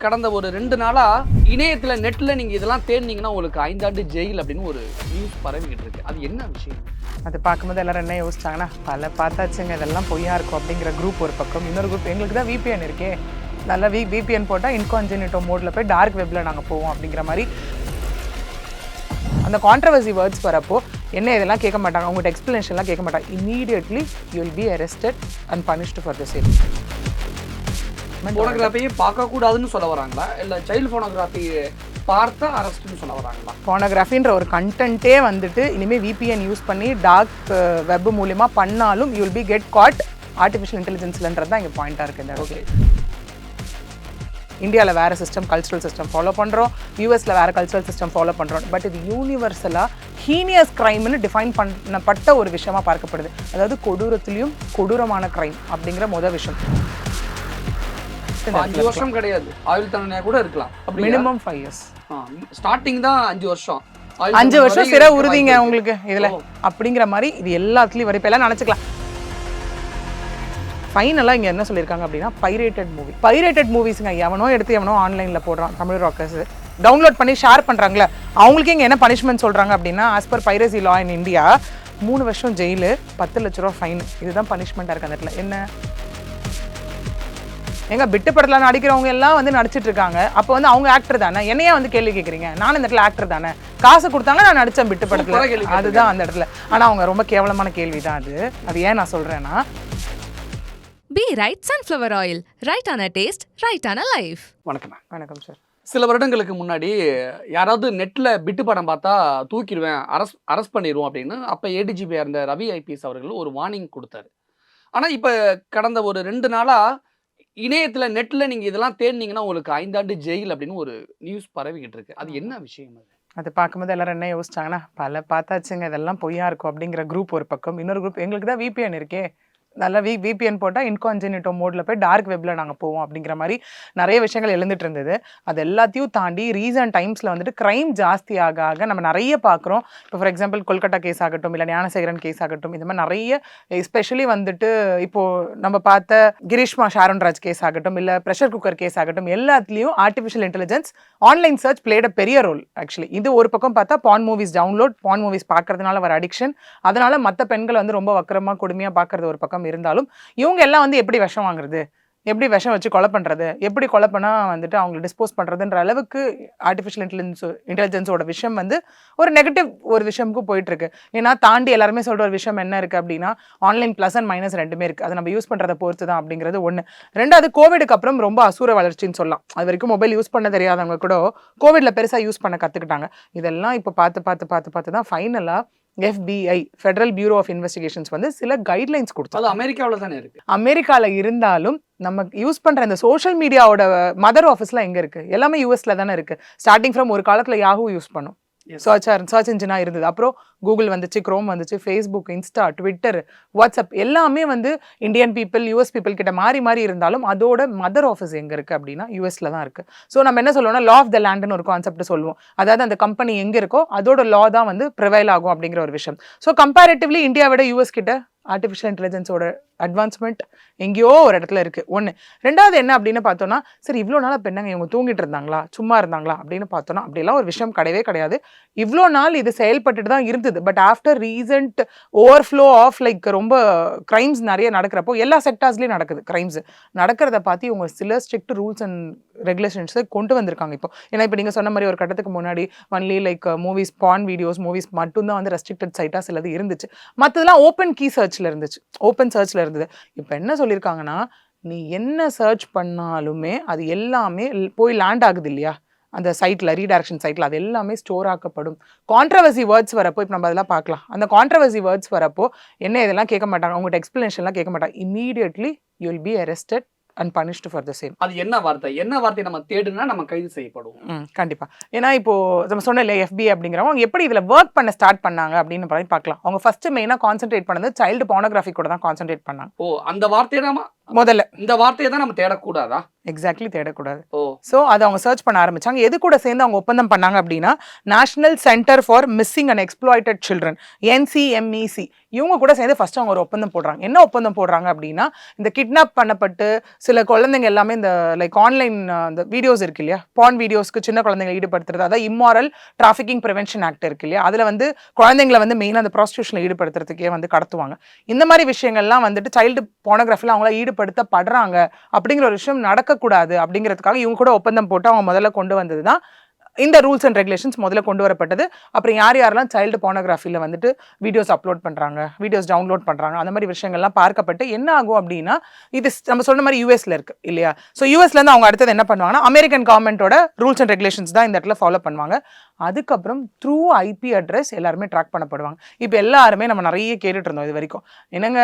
கடந்த ஒரு 2 நாளா இணையத்துல நெட்ல நீங்க இதெல்லாம் தேடினீங்கன்னா உங்களுக்கு 5 ஆண்டு ஜெயில் அப்படின்னு ஒரு நியூஸ் பரவிக்கிட்டு இருக்கு. அது என்ன விஷயம்? அது பார்க்கும்போது எல்லாரும் என்ன யோசிச்சாங்கன்னா பல பார்த்தாச்சுங்க இதெல்லாம் பொய்யா இருக்கும் அப்படிங்கிற குரூப் ஒரு பக்கம், இன்னொரு குரூப் எங்களுக்கு தான் VPN இருக்கே, நல்லா VPN போட்டால் இன்கான்ஜினிட்டோ மோடில் போய் டார்க் வெப்பில் நாங்கள் போவோம் அப்படிங்கிற மாதிரி அந்த கான்ட்ரவர்சி வேர்ட்ஸ் வரப்போ என்ன இதெல்லாம் கேட்க மாட்டாங்க, அவங்கள்ட்ட எக்ஸ்பிளனேஷன்லாம் கேட்க மாட்டாங்க. Immediately you will be arrested and punished for the same. போனோகிராஃபியை பார்க்கக்கூடாதுன்னு சொல்ல வராங்களா இல்லை சைல்டு போனோகிராஃபி பார்த்தா அரெஸ்ட்னு சொல்ல வராங்களா? போனோகிராஃபின்ற ஒரு கண்டென்ட்டே வந்துட்டு இனிமேல் VPN யூஸ் பண்ணி டார்க் வெப் மூலிமா பண்ணாலும் you will be get caught artificial இன்டெலிஜென்ஸ்லன்றது தான் இங்கே பாயிண்ட்டாக இருக்குது. ஓகே, இந்தியாவில் வேறு சிஸ்டம் கல்ச்சுரல் சிஸ்டம் ஃபாலோ பண்ணுறோம், யூஎஸில் வேறு கல்ச்சுரல் சிஸ்டம் ஃபாலோ பண்ணுறோம். பட் இது யூனிவர்சலாக ஹீனியஸ் க்ரைம்னு டிஃபைன் பண்ணப்பட்ட ஒரு விஷயமா பார்க்கப்படுது. அதாவது கொடூரத்துலேயும் கொடூரமான க்ரைம் அப்படிங்கிற முதல் விஷயம். 5 வருஷம் கிடையாது, ஆயுள் தண்டனையாக கூட இருக்கலாம். Minimum 5 years. ஸ்டார்டிங் தான் 5 வருஷம், 5 வருஷம் சிறை உறுதிங்க உங்களுக்கு இதில் அப்படிங்கிற மாதிரி இது எல்லாத்துலேயும் வரும். இப்போ எல்லாம் நினச்சிக்கலாம். ஃபைனலாக இங்கே என்ன சொல்லியிருக்காங்க அப்படின்னா பைரேட்டட் மூவிஸுங்க எவனோ எடுத்து எவனோ ஆன்லைனில் போடுறான், தமிழ் ராக்கர்ஸ் டவுன்லோட் பண்ணி ஷேர் பண்ணுறாங்களே அவங்களுக்கு இங்கே என்ன பனிஷ்மெண்ட் சொல்கிறாங்க அப்படின்னா, as per piracy law in India 3 வருஷம் ஜெயிலு, 10 லட்ச ரூபா ஃபைன். இதுதான் பனிஷ்மெண்ட்டாக இருக்குது அந்த இடத்துல. என்ன எங்க பிட்டு படத்தில் நடிக்கிறவங்க எல்லாம் வந்து நடிச்சிட்டு இருக்காங்க, அப்போ வந்து அவங்க ஆக்டர் தானே, என்னையே வந்து கேள்வி கேட்குறீங்க? நானும் இந்த இடத்துல ஆக்டர் தானே, காசு கொடுத்தாங்க நான் நடித்தேன் பிட்டு படத்தில், அதுதான் அந்த இடத்துல. ஆனால் அவங்க ரொம்ப கேவலமான கேள்வி தான் அது. அது ஏன் நான் சொல்கிறேன்னா, Be right sunflower oil. Right on a taste, right on a life. வணக்கம். வணக்கம் சார். சில வருடங்களுக்கு முன்னாடி யாராவது நெட்டில் பிட்டு படம் பார்த்தா தூக்கிடுவேன், அரெஸ்ட் பண்ணிடுவோம் அப்படின்னு அப்போ ADGP இருந்த ரவி IPS அவர்கள் ஒரு வார்னிங் கொடுத்தாரு. ஆனால் இப்போ கடந்த ஒரு 2 நாளாக இணையத்தில் நெட்டில் நீங்கள் இதெல்லாம் தேடினீங்கன்னா உங்களுக்கு 5 ஆண்டு ஜெயில் அப்படின்னு ஒரு நியூஸ் பரவிக்கிட்டு இருக்கு. அது என்ன விஷயம்? அது பார்க்கும்போது எல்லாரும் என்ன யோசிச்சாங்கன்னா பல பார்த்தாச்சுங்க இதெல்லாம் பொய்யா இருக்கும் அப்படிங்கிற குரூப் ஒரு பக்கம், இன்னொரு குரூப் எங்களுக்கு தான் VPN இருக்கே, நல்லா VPN போட்டால் இன்கான்ஜினிட்டோ மோடில் போய் டார்க் வெப்பில் நாங்கள் போவோம் அப்படிங்கிற மாதிரி நிறைய விஷயங்கள் எழுந்துட்டு இருந்தது. அது எல்லாத்தையும் தாண்டி ரீசன்ட் டைம்ஸில் வந்துட்டு க்ரைம் ஜாஸ்தி ஆக நம்ம நிறைய பார்க்குறோம். இப்போ ஃபார் எக்ஸாம்பிள் கொல்கட்டா கேஸ் ஆகட்டும், இல்லை ஞானசேகரன் கேஸ் ஆகட்டும், இந்த மாதிரி நிறைய எஸ்பெஷலி வந்துட்டு இப்போது நம்ம பார்த்த கிரீஷ்மா ஷாரோன்ராஜ் கேஸ் ஆகட்டும், இல்லை ப்ரெஷர் குக்கர் கேஸ் ஆகட்டும், எல்லாத்துலேயும் artificial intelligence online search played a பெரிய ரோல். ஆக்சுவலி இது ஒரு பக்கம் பார்த்தா porn movies download, porn movies பார்க்கறதுனால வர அடிக்ஷன், அதனால மற்ற பெண்களை வந்து ரொம்ப வக்கரமாக கொடுமையாக பார்க்கறது ஒரு பக்கம் இருந்தாலும் இவங்க எல்லாம் வந்து எப்படி விஷம் வாங்குறது, எப்படி விஷம் வச்சு கொலை பண்ணுறது, எப்படி கொலை பண்ணால் வந்துட்டு அவங்களை டிஸ்போஸ் பண்ணுறதுன்ற அளவுக்கு ஆர்டிஃபிஷியல் இன்டெலிஜென்ஸோட விஷயம் வந்து ஒரு நெகட்டிவ் ஒரு விஷயமுக்கு போயிட்டுருக்கு. ஏன்னா தாண்டி எல்லாருமே சொல்கிற ஒரு விஷயம் என்ன இருக்குது அப்படின்னா, ஆன்லைன் ப்ளஸ் அண்ட் மைனஸ் ரெண்டுமே இருக்குது, அதை நம்ம யூஸ் பண்ணுறதை பொறுத்து தான் அப்படிங்கிறது ஒன்று. ரெண்டாவது, கோவிடுக்கு அப்புறம் ரொம்ப அசூர வளர்ச்சின்னு சொல்லலாம். அது வரைக்கும் மொபைல் யூஸ் பண்ண தெரியாதவங்க கூட கோவிடில் பெருசாக யூஸ் பண்ண கற்றுக்கிட்டாங்க. இதெல்லாம் இப்போ பார்த்து தான் ஃபைனலாக FBI federal bureau of investigations வந்து சில கைட்லைன்ஸ் கொடுத்தது. அது அமெரிக்காவில் தானே இருக்குது. அமெரிக்காவில் இருந்தாலும் நம்ம யூஸ் பண்ணுற இந்த சோஷியல் மீடியாவோட மதர் ஆஃபீஸ்லாம் எங்கே இருக்குது? எல்லாமே US தானே இருக்குது. ஸ்டார்டிங் ஃப்ரம் ஒரு காலத்தில் யாஹூ யூஸ் பண்ணோம், சர்ச் இன்ஜினாக இருந்தது. அப்புறம் கூகுள் வந்துச்சு, க்ரோம் வந்துச்சு, ஃபேஸ்புக், இன்ஸ்டா, ட்விட்டர், வாட்ஸ்அப் எல்லாமே வந்து இந்தியன் பீப்புள் US பீப்புள் கிட்ட மாறி இருந்தாலும் அதோட மதர் ஆஃபீஸ் எங்கே இருக்குது அப்படின்னா USல தான் இருக்குது. ஸோ நம்ம என்ன சொல்லுவோம்னா லா ஆஃப் த லேண்டுன்னு ஒரு கான்செப்ட் சொல்லுவோம். அதாவது அந்த கம்பெனி எங்கே இருக்கோ அதோட லா தான் வந்து ப்ரிவைல் ஆகும் அப்படிங்கிற ஒரு விஷயம். ஸோ கம்பேரிட்டிவ்லி இந்தியாவை விட US கிட்ட ஆர்டிஃபிஷியல் இன்டெலிஜென்ஸோட அட்வான்ஸ்மெண்ட் எங்கேயோ ஒரு இடத்துல இருக்குது. ஒன்று. ரெண்டாவது என்ன அப்படின்னு பார்த்தோன்னா, சரி இவ்வளோ நாள் இப்போ என்னங்க இவங்க தூங்கிட்டு இருந்தாங்களா, சும்மா இருந்தாங்களா அப்படின்னு பார்த்தோன்னா அப்படிலாம் ஒரு விஷயம் கிடையாது. இவ்வளோ நாள் இது செயல்பட்டுட்டு தான் இருந்தது. But after recent overflow of like ரொம்ப க்ரைம்ஸ் நிறைய நடக்கிறப்போ, எல்லா செக்டார்ஸ்லேயும் நடக்குது க்ரைம்ஸ் நடக்கிறத பார்த்து இவங்க சில ஸ்ட்ரிக்ட் ரூல்ஸ் அண்ட் ரெகுலேஷன்ஸை கொண்டு வந்திருக்காங்க இப்போ. ஏன்னா இப்போ நீங்கள் சொன்ன மாதிரி ஒரு கட்டத்துக்கு முன்னாடி ஒன்லி லைக் மூவிஸ், பான் வீடியோஸ், மூவிஸ் மட்டும்தான் வந்து ரெஸ்ட்ரிக்டட் சைட்டாக சிலது இருந்துச்சு. மற்றதெல்லாம் ஓப்பன் கீ சர்ச்சில் இருந்துச்சு, ஓப்பன் சர்ச்சில் இருந்தது. இப்போ என்ன சொல்லியிருக்காங்கன்னா, நீ என்ன சர்ச் பண்ணாலுமே அது எல்லாமே போய் லேண்ட் ஆகுது இல்லையா அந்த சைட்டில், ரீடைரக்ஷன் சைட்டில், அது எல்லாமே ஸ்டோர் ஆக்கப்படும். கான்ட்ரவர்சி வேர்ட்ஸ் வரப்போ இப்போ நம்ம அதெல்லாம் பார்க்கலாம். அந்த கான்ட்ரவர்சி வேர்ட்ஸ் வரப்போ என்ன இதெல்லாம் கேட்க மாட்டாங்க, அவங்கள்ட்ட எக்ஸ்பிளனேஷன்லாம் கேட்க மாட்டாங்க. Immediately you will be arrested and punished for the same. அது என்ன வார்த்தை நம்ம தேடுனா நம்ம கைது செய்யப்படுவோம். கண்டிப்பாக. ஏன்னா இப்போ நம்ம சொன்ன இல்லையா FBI அப்படிங்கிறவங்க அவங்க எப்படி இதில் ஒர்க் பண்ண ஸ்டார்ட் பண்ணாங்க அப்படின்னு பார்க்கலாம். அவங்க ஃபர்ஸ்ட் மெயினாக கான்சென்ட்ரேட் பண்ணது சைல்டு போனோகிராஃபி கூட தான் கான்சென்ட்ரேட் பண்ணாங்க. அந்த வார்த்தையை முதல்ல இந்த வார்த்தையை தான் நம்ம தேடக்கூடாதா? எக்ஸாக்ட்லி தேடக்கூடாது. ஓ ஸோ அதை அவங்க சர்ச் பண்ண ஆரம்பிச்சாங்க. எது கூட சேர்ந்து அவங்க ஒப்பந்தம் பண்ணாங்க அப்படின்னா, national centre for missing and exploited children, NCMEC, இவங்க கூட சேர்ந்து ஃபர்ஸ்ட் அவங்க ஒரு ஒப்பந்தம் போடுறாங்க. என்ன ஒப்பந்தம் போடுறாங்க அப்படின்னா, இந்த கிட்னாப் பண்ணப்பட்டு சில குழந்தைங்க எல்லாமே இந்த லைக் ஆன்லைன் இந்த வீடியோஸ் இருக்கு இல்லையா, பான் வீடியோஸ்க்கு சின்ன குழந்தைங்களை ஈடுபடுத்துறது, அதாவது இம்மாரல் டிராஃபிக்கிங் ப்ரிவென்ஷன் ஆக்ட் இருக்கு இல்லையா, அதில் வந்து குழந்தைங்களை வந்து மெயினாக அந்த ப்ராஸ்டியூஷனில் ஈடுபடுத்துறதுக்கே வந்து கடத்துவாங்க. இந்த மாதிரி விஷயங்கள்லாம் வந்துட்டு சைல்டு போனோகிராஃபியில் அவங்கள ஈடுபடுத்தப்படுறாங்க அப்படிங்கிற ஒரு விஷயம் நடக்கக்கூடாது அப்படிங்கிறதுக்காக இவங்க கூட ஒப்பந்தம் போட்டு அவங்க முதல்ல கொண்டு வந்தது தான் இந்த ரூல்ஸ் அண்ட் ரெகுலேஷன்ஸ் முதல்ல கொண்டு வரப்பட்டது. அப்புறம் யாரெல்லாம் சைல்டு போனோகிராஃபியில் வந்துட்டு வீடியோஸ் அப்லோட் பண்ணுறாங்க, வீடியோஸ் டவுன்லோட் பண்ணுறாங்க, அந்த மாதிரி விஷயங்கள்லாம் பார்க்கப்பட்டு என்ன ஆகும் அப்படின்னா, இது நம்ம சொன்ன மாதிரி யூஎஸ்ல இருக்கு இல்லையா. ஸோ யூஎஸ்லேருந்து அவங்க அடுத்தது என்ன பண்ணுவாங்கன்னா, அமெரிக்கன் கவர்மெண்ட்டோட ரூல்ஸ் அண்ட் ரெகுலேஷன்ஸ் தான் இந்த இடத்துல ஃபாலோ பண்ணுவாங்க. அதுக்கப்புறம் த்ரூ ஐபி அட்ரஸ் எல்லாருமே ட்ராக் பண்ணப்படுவாங்க. இப்போ எல்லாருமே நம்ம நிறைய கேட்டுட்டு இருந்தோம் இது வரைக்கும், என்னங்க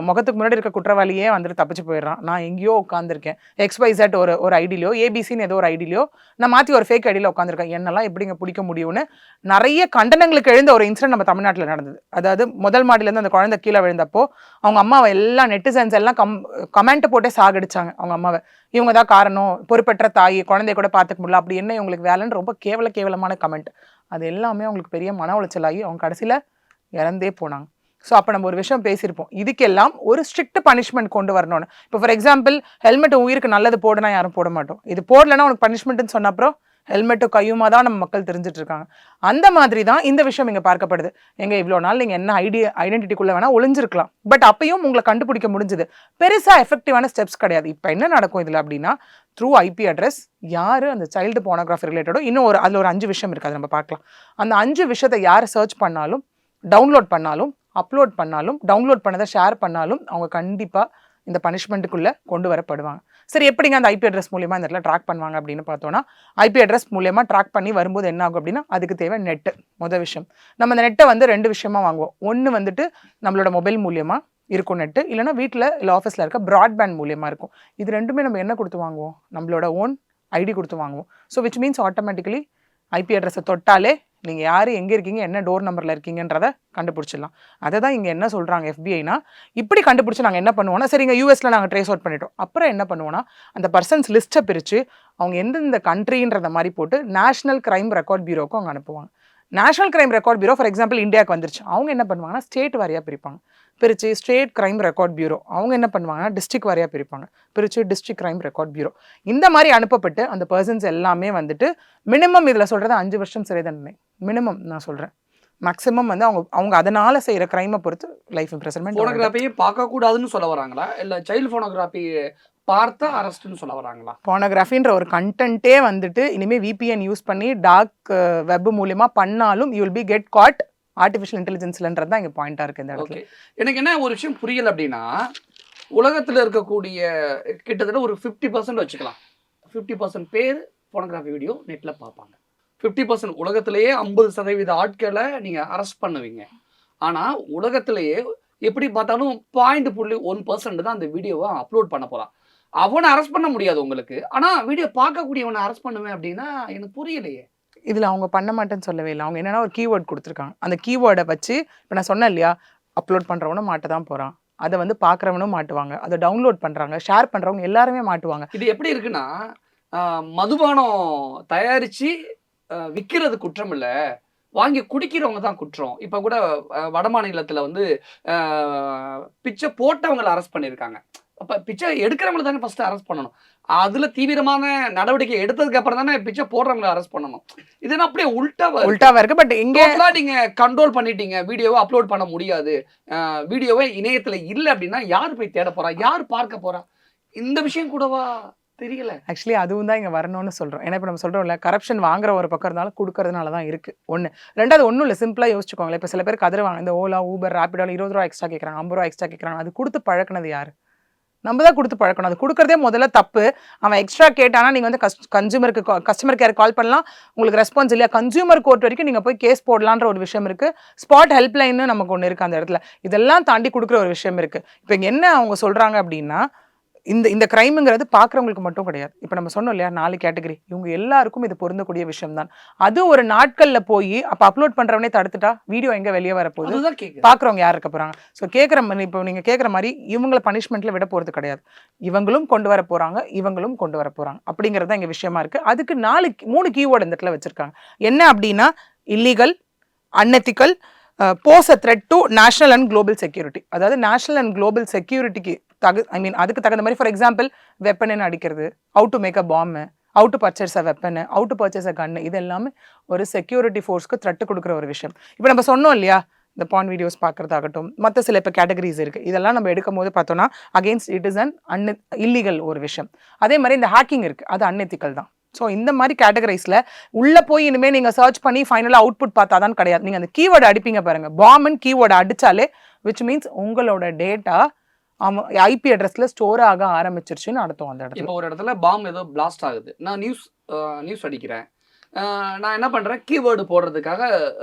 முகத்துக்கு முன்னாடி இருக்க குற்றவாளியே வந்துட்டு தப்பிச்சு போயிடுறான், நான் எங்கேயோ உட்காந்துருக்கேன் XYZ ஒரு ஐடியிலையோ ஏபிசின்னு ஏதோ ஒரு ஐடியிலையோ நான் மாற்றி ஒரு ஃபேக் ஐடியில் உட்காந்துருக்கேன், என்னெல்லாம் எப்படிங்க பிடிக்க முடியும்னு நிறைய கண்டனங்களுக்கு எழுந்த ஒரு இன்சிடென்ட் நம்ம தமிழ்நாட்டில் நடந்தது. அதாவது முதல் மாடியிலேருந்து அந்த குழந்தை கீழே விழுந்தப்போ அவங்க அம்மாவை எல்லாம் நெட்டிசன்ஸ் எல்லாம் கமெண்ட் போட்டே சாகடிச்சாங்க அவங்க அம்மாவை. இவங்க தான் காரணம், பொறுப்பற்ற தாய், குழந்தைய கூட பார்த்துக்க முடியல, அப்படி என்ன இவங்களுக்கு வேலைன்னு ரொம்ப கேவலமான கமெண்ட். அது எல்லாமே அவங்களுக்கு பெரிய மன உளைச்சலாகி அவங்க கடைசியில் இறந்தே போனாங்க. ஸோ அப்போ நம்ம ஒரு விஷயம் பேசியிருப்போம், இதுக்கெல்லாம் ஒரு ஸ்ட்ரிக்ட் பனிஷ்மெண்ட் கொண்டு வரணும்னு. இப்போ ஃபார் எக்ஸாம்பிள் ஹெல்மெட் உயிருக்கு நல்லது போடுனா யாரும் போட மாட்டோம், இது போடலன்னா உனக்கு பனிஷ்மெண்ட்னு சொன்ன அப்புறம் ஹெல்மெட்டும் கையுமா தான் நம்ம மக்கள் தெரிஞ்சுட்டு இருக்காங்க. அந்த மாதிரி தான் இந்த விஷயம் இங்கே பார்க்கப்படுது. எங்க இவ்வளோ நாள் நீங்கள் என்ன ஐடென்டிட்டிக்குள்ளே வேணால் ஒளிஞ்சிருக்கலாம், பட் அப்பயும் உங்களை கண்டுபிடிக்க முடிஞ்சுது. பெருசாக எஃபெக்டிவான ஸ்டெப்ஸ் கிடையாது. இப்போ என்ன நடக்கும் இதில் அப்படின்னா, த்ரூ ஐபி அட்ரஸ் யார் அந்த சைல்டு போனோகிராஃபி ரிலேட்டடோ, இன்னும் அதில் ஒரு 5 விஷயம் இருக்குது, அதை நம்ம பார்க்கலாம். அந்த 5 விஷயத்தை யார் சர்ச் பண்ணாலும், டவுன்லோட் பண்ணாலும், அப்லோட் பண்ணாலும், டவுன்லோட் பண்ணதை ஷேர் பண்ணாலும் அவங்க கண்டிப்பாக இந்த பனிஷ்மெண்ட்டுக்குள்ளே கொண்டு வரப்படுவாங்க. சரி, எப்படிங்க அந்த ஐபி அட்ரஸ் மூலியமாக இந்த இடத்துல ட்ராக் பண்ணுவாங்க அப்படின்னு பார்த்தோன்னா, ஐபி அட்ரஸ் மூலியமாக ட்ராக் பண்ணி வரும்போது என்ன ஆகும் அப்படின்னா, அதுக்கு தேவை நெட்டு. முதல் விஷயம், நம்ம அந்த நெட்டை வந்து 2 விஷயமா வாங்குவோம். ஒன்று வந்துட்டு நம்மளோட மொபைல் மூலியமாக இருக்கும் நெட்டு, இல்லைனா வீட்டில் இல்லை ஆஃபீஸில் இருக்க ப்ராட்பேண்ட் மூலியமாக இருக்கும். இது ரெண்டுமே நம்ம என்ன கொடுத்து வாங்குவோம், நம்மளோட ஓன் ஐடி கொடுத்து வாங்குவோம். So which means automatically IP அட்ரஸை தொட்டாலே நீங்கள் யார் எங்கே இருக்கீங்க, என்ன டோர் நம்பரில் இருக்கீங்கன்றதை கண்டுபிடிச்சிடலாம். அதை தான் இங்கே என்ன சொல்கிறாங்க எஃபிஐனா, இப்படி கண்டுபிடிச்சி நாங்கள் என்ன பண்ணுவோம்னா, சரி இங்கே யூஎஸில் நாங்கள் ட்ரேஸ் அவுட் பண்ணிட்டோம், அப்புறம் என்ன பண்ணுவோன்னா அந்த பர்சன்ஸ் லிஸ்ட்டை பிரித்து அவங்க எந்தெந்த கண்ட்ரின்றத மாதிரி போட்டு நேஷனல் கிரைம் ரெக்கார்ட் பியூரோக்கும் அவங்க அனுப்புவாங்க. National crime record bureau for example இந்தியாவுக்கு வந்துருச்சு, அவங்க என்ன பண்ணுவாங்கன்னா ஸ்டேட் வாரியாக பிரிப்பாங்க. பிரித்து ஸ்டேட் கிரைம் ரெக்கார்ட் பியூரோ, அவங்க என்ன பண்ணுவாங்கன்னா டிஸ்ட்ரிக்ட் வாரியாக பிரிப்பாங்க. பிரித்து டிஸ்ட்ரிக்ட் கிரைம் ரெக்கார்ட் பியூரோ, இந்த மாதிரி அனுப்பப்பட்டு அந்த பர்சன்ஸ் எல்லாமே வந்துட்டு மினிமம் இதில் சொல்கிறது 5 வருஷம் சிறை தண்டனை மினிமம் நான் சொல்கிறேன். மேக்ஸிமம் வந்து அவங்க அதனால் செய்கிற கிரைமை பொறுத்து லைஃப் இம்ப்ரெசன்மெண்ட். போனோகிராஃபியை பார்க்கக்கூடாதுன்னு சொல்ல வராங்களா, இல்லை சைல்டு போனோகிராஃபி பார்த்தா அரெஸ்ட்னு சொல்ல வராங்களா? போனோகிராஃபின்ற ஒரு கண்டென்ட்டே வந்துட்டு இனிமேல் VPN யூஸ் பண்ணி டார்க் வெப் மூலியமாக பண்ணாலும் you will be get caught artificial இன்டெலிஜென்ஸ்லன்றது தான் இங்கே பாயிண்டாக இருக்குது இந்த இடத்துல. எனக்கு என்ன ஒரு விஷயம் புரியலை அப்படின்னா, உலகத்தில் இருக்கக்கூடிய கிட்டத்தட்ட ஒரு 50% வச்சுக்கலாம், 50% பேர் போனோகிராஃபி வீடியோ நெட்டில் பார்ப்பாங்க. 50% உலகத்திலேயே 50% ஆட்களை நீங்கள் அரெஸ்ட் பண்ணுவீங்க. ஆனால் உலகத்திலேயே எப்படி பார்த்தாலும் 0.1% தான் அந்த வீடியோவை அப்லோட் பண்ண போகிறான். அவனை அரெஸ்ட் பண்ண முடியாது உங்களுக்கு, ஆனால் வீடியோ பார்க்கக்கூடியவனை அரெஸ்ட் பண்ணுவேன் அப்படின்னா எனக்கு புரியலையே. இதில் அவங்க பண்ண மாட்டேன்னு சொல்லவே இல்லை. அவங்க என்னென்னா ஒரு கீவேர்ட் கொடுத்துருக்காங்க. அந்த கீவேர்டை வச்சு இப்போ நான் சொன்னேன் இல்லையா, அப்லோட் பண்ணுறவனும் மாட்ட தான் போகிறான், அதை வந்து பார்க்குறவனும் மாட்டுவாங்க, அதை டவுன்லோட் பண்ணுறாங்க, ஷேர் பண்ணுறவங்க எல்லாருமே மாட்டுவாங்க. இது எப்படி இருக்குன்னா, மதுபானம் தயாரித்து விற்கிறது குற்றம் இல்லை, வாங்கி குடிக்கிறவங்க தான் குற்றம். இப்போ கூட வட மாநிலத்தில் வந்து பிச்சை போட்டவங்களை அரெஸ்ட் பண்ணியிருக்காங்க. அப்போ பிச்சை எடுக்கிறவங்களை தானே ஃபஸ்ட்டு அரெஸ்ட் பண்ணணும், அதில் தீவிரமான நடவடிக்கை எடுத்ததுக்கு அப்புறம் தானே பிச்சை போடுறவங்களை அரெஸ்ட் பண்ணணும். இதுனா அப்படியே உல்டாவாக இருக்குது. பட் இங்கேலாம் நீங்கள் கண்ட்ரோல் பண்ணிட்டீங்க, வீடியோவை அப்லோட் பண்ண முடியாது, வீடியோவை இணையத்தில் இல்லை அப்படின்னா யார் போய் தேட போகிறா, யார் பார்க்க போகிறா, இந்த விஷயம் கூடவா தெரியல. ஆக்சுவலி அதுவும் தான் இங்கே வரணும்னு சொல்கிறோம். ஏன்னா இப்போ நம்ம சொல்கிறோம்ல, கரப்ஷன் வாங்குற ஒரு பக்கம் இருந்தாலும் கொடுக்கறதுனால தான் இருக்குது. ஒன்று. ரெண்டாவது ஒன்றும் இல்லை, சிம்பிளாக யோசிச்சுக்கோங்களேன். இப்போ சில பேர் கதறுவாங்க, இந்த ஓலா ஊபர் ரேபிடோவில் 20 ரூபா எக்ஸ்ட்ரா கேட்குறாங்க, 50 ரூபா எக்ஸ்ட்ரா கேட்குறாங்க. அது கொடுத்து பழக்கினது யார்? நம்ம தான் கொடுத்து பழக்கணும். அது கொடுக்குறதே முதல்ல தப்பு. அவன் எக்ஸ்ட்ரா கேட்டானா நீங்கள் வந்து கஸ்டமர் கேர் கால் பண்ணலாம், உங்களுக்கு ரெஸ்பான்ஸ் இல்லையா, கன்சியூமர் கோர்ட் வரைக்கும் நீங்கள் போய் கேஸ் போடலான்ற ஒரு விஷயம் இருக்குது. ஸ்பாட் ஹெல்ப்லைன்னு நமக்கு ஒன்று இருக்குது அந்த இடத்துல. இதெல்லாம் தாண்டி கொடுக்குற ஒரு விஷயம் இருக்குது. இப்போ இங்கே என்ன அவங்க சொல்கிறாங்க அப்படின்னா, இந்த கிரைம்ங்கிறது பார்க்குறவங்களுக்கு மட்டும் கிடையாது. இப்போ நம்ம சொன்னோம் இல்லையா 4 கேட்டகரி, இவங்க எல்லாருக்கும் இது பொருந்தக்கூடிய விஷயம் தான். அது ஒரு நாட்கள்ல போய் அப்போ அப்லோட் பண்றவனே தடுத்துட்டா வீடியோ எங்க வெளியே வரப்போகுது, அதுதான் கேக்குறேன். பார்க்குறவங்க யார் இருக்க போறாங்க? ஸோ கேட்குற மாதிரி இப்போ நீங்க கேட்குற மாதிரி இவங்கள பனிஷ்மெண்ட்ல விட போறது கிடையாது. இவங்களும் கொண்டு வர போறாங்க, இவங்களும் கொண்டு வர போறாங்க அப்படிங்கிறது தான் இங்க விஷயமா இருக்கு. அதுக்கு 3 கீவேர்டு இந்த இடத்துல வச்சிருக்காங்க. என்ன அப்படின்னா illegal, unethical, pose a threat to national and global security. அதாவது நேஷனல் அண்ட் குளோபல் செக்யூரிட்டிக்கு அதுக்கு தகுந்த மாதிரி, ஃபார் எக்ஸாம்பிள் வெப்பன் அடிக்கிறது, how to make a bomb, how to purchase a weapon, how to purchase a gun, இது எல்லாமே ஒரு security ஃபோர்ஸ்க்கு thread கொடுக்குற ஒரு விஷயம். இப்போ நம்ம சொன்னோம் இல்லையா, இந்த பான் வீடியோஸ் பார்க்குறதாகட்டும், மற்ற சில இப்போ கேட்டகரிஸ் இருக்குது, இதெல்லாம் நம்ம எடுக்கும் போது பார்த்தோன்னா against it is an illegal ஒரு விஷயம். அதே மாதிரி இந்த ஹேக்கிங் இருக்குது, அது அன்எத்திக்கல் தான். ஸோ இந்த மாதிரி கேட்டகரைஸில் உள்ளே போய் இனிமேல் நீங்கள் சர்ச் பண்ணி ஃபைனலாக அவுட்புட் பார்த்தா தான் கிடையாது. நீங்கள் அந்த கீவேர்டு அடிப்பீங்க பாருங்கள், பாம்புன்னு கீவேர்டு அடித்தாலே விச் மீன்ஸ் உங்களோட டேட்டா ஐபி அட்ரஸில் ஸ்டோர் ஆக ஆரம்பிச்சிருச்சுன்னு அர்த்தம். அந்த இடத்துல இப்போ ஒரு இடத்துல பாம்பு ஏதோ பிளாஸ்ட் ஆகுது, நான் நியூஸ் அடிக்கிறேன், நான் என்ன பண்ணுறேன், கீவேர்டு போடுறதுக்காக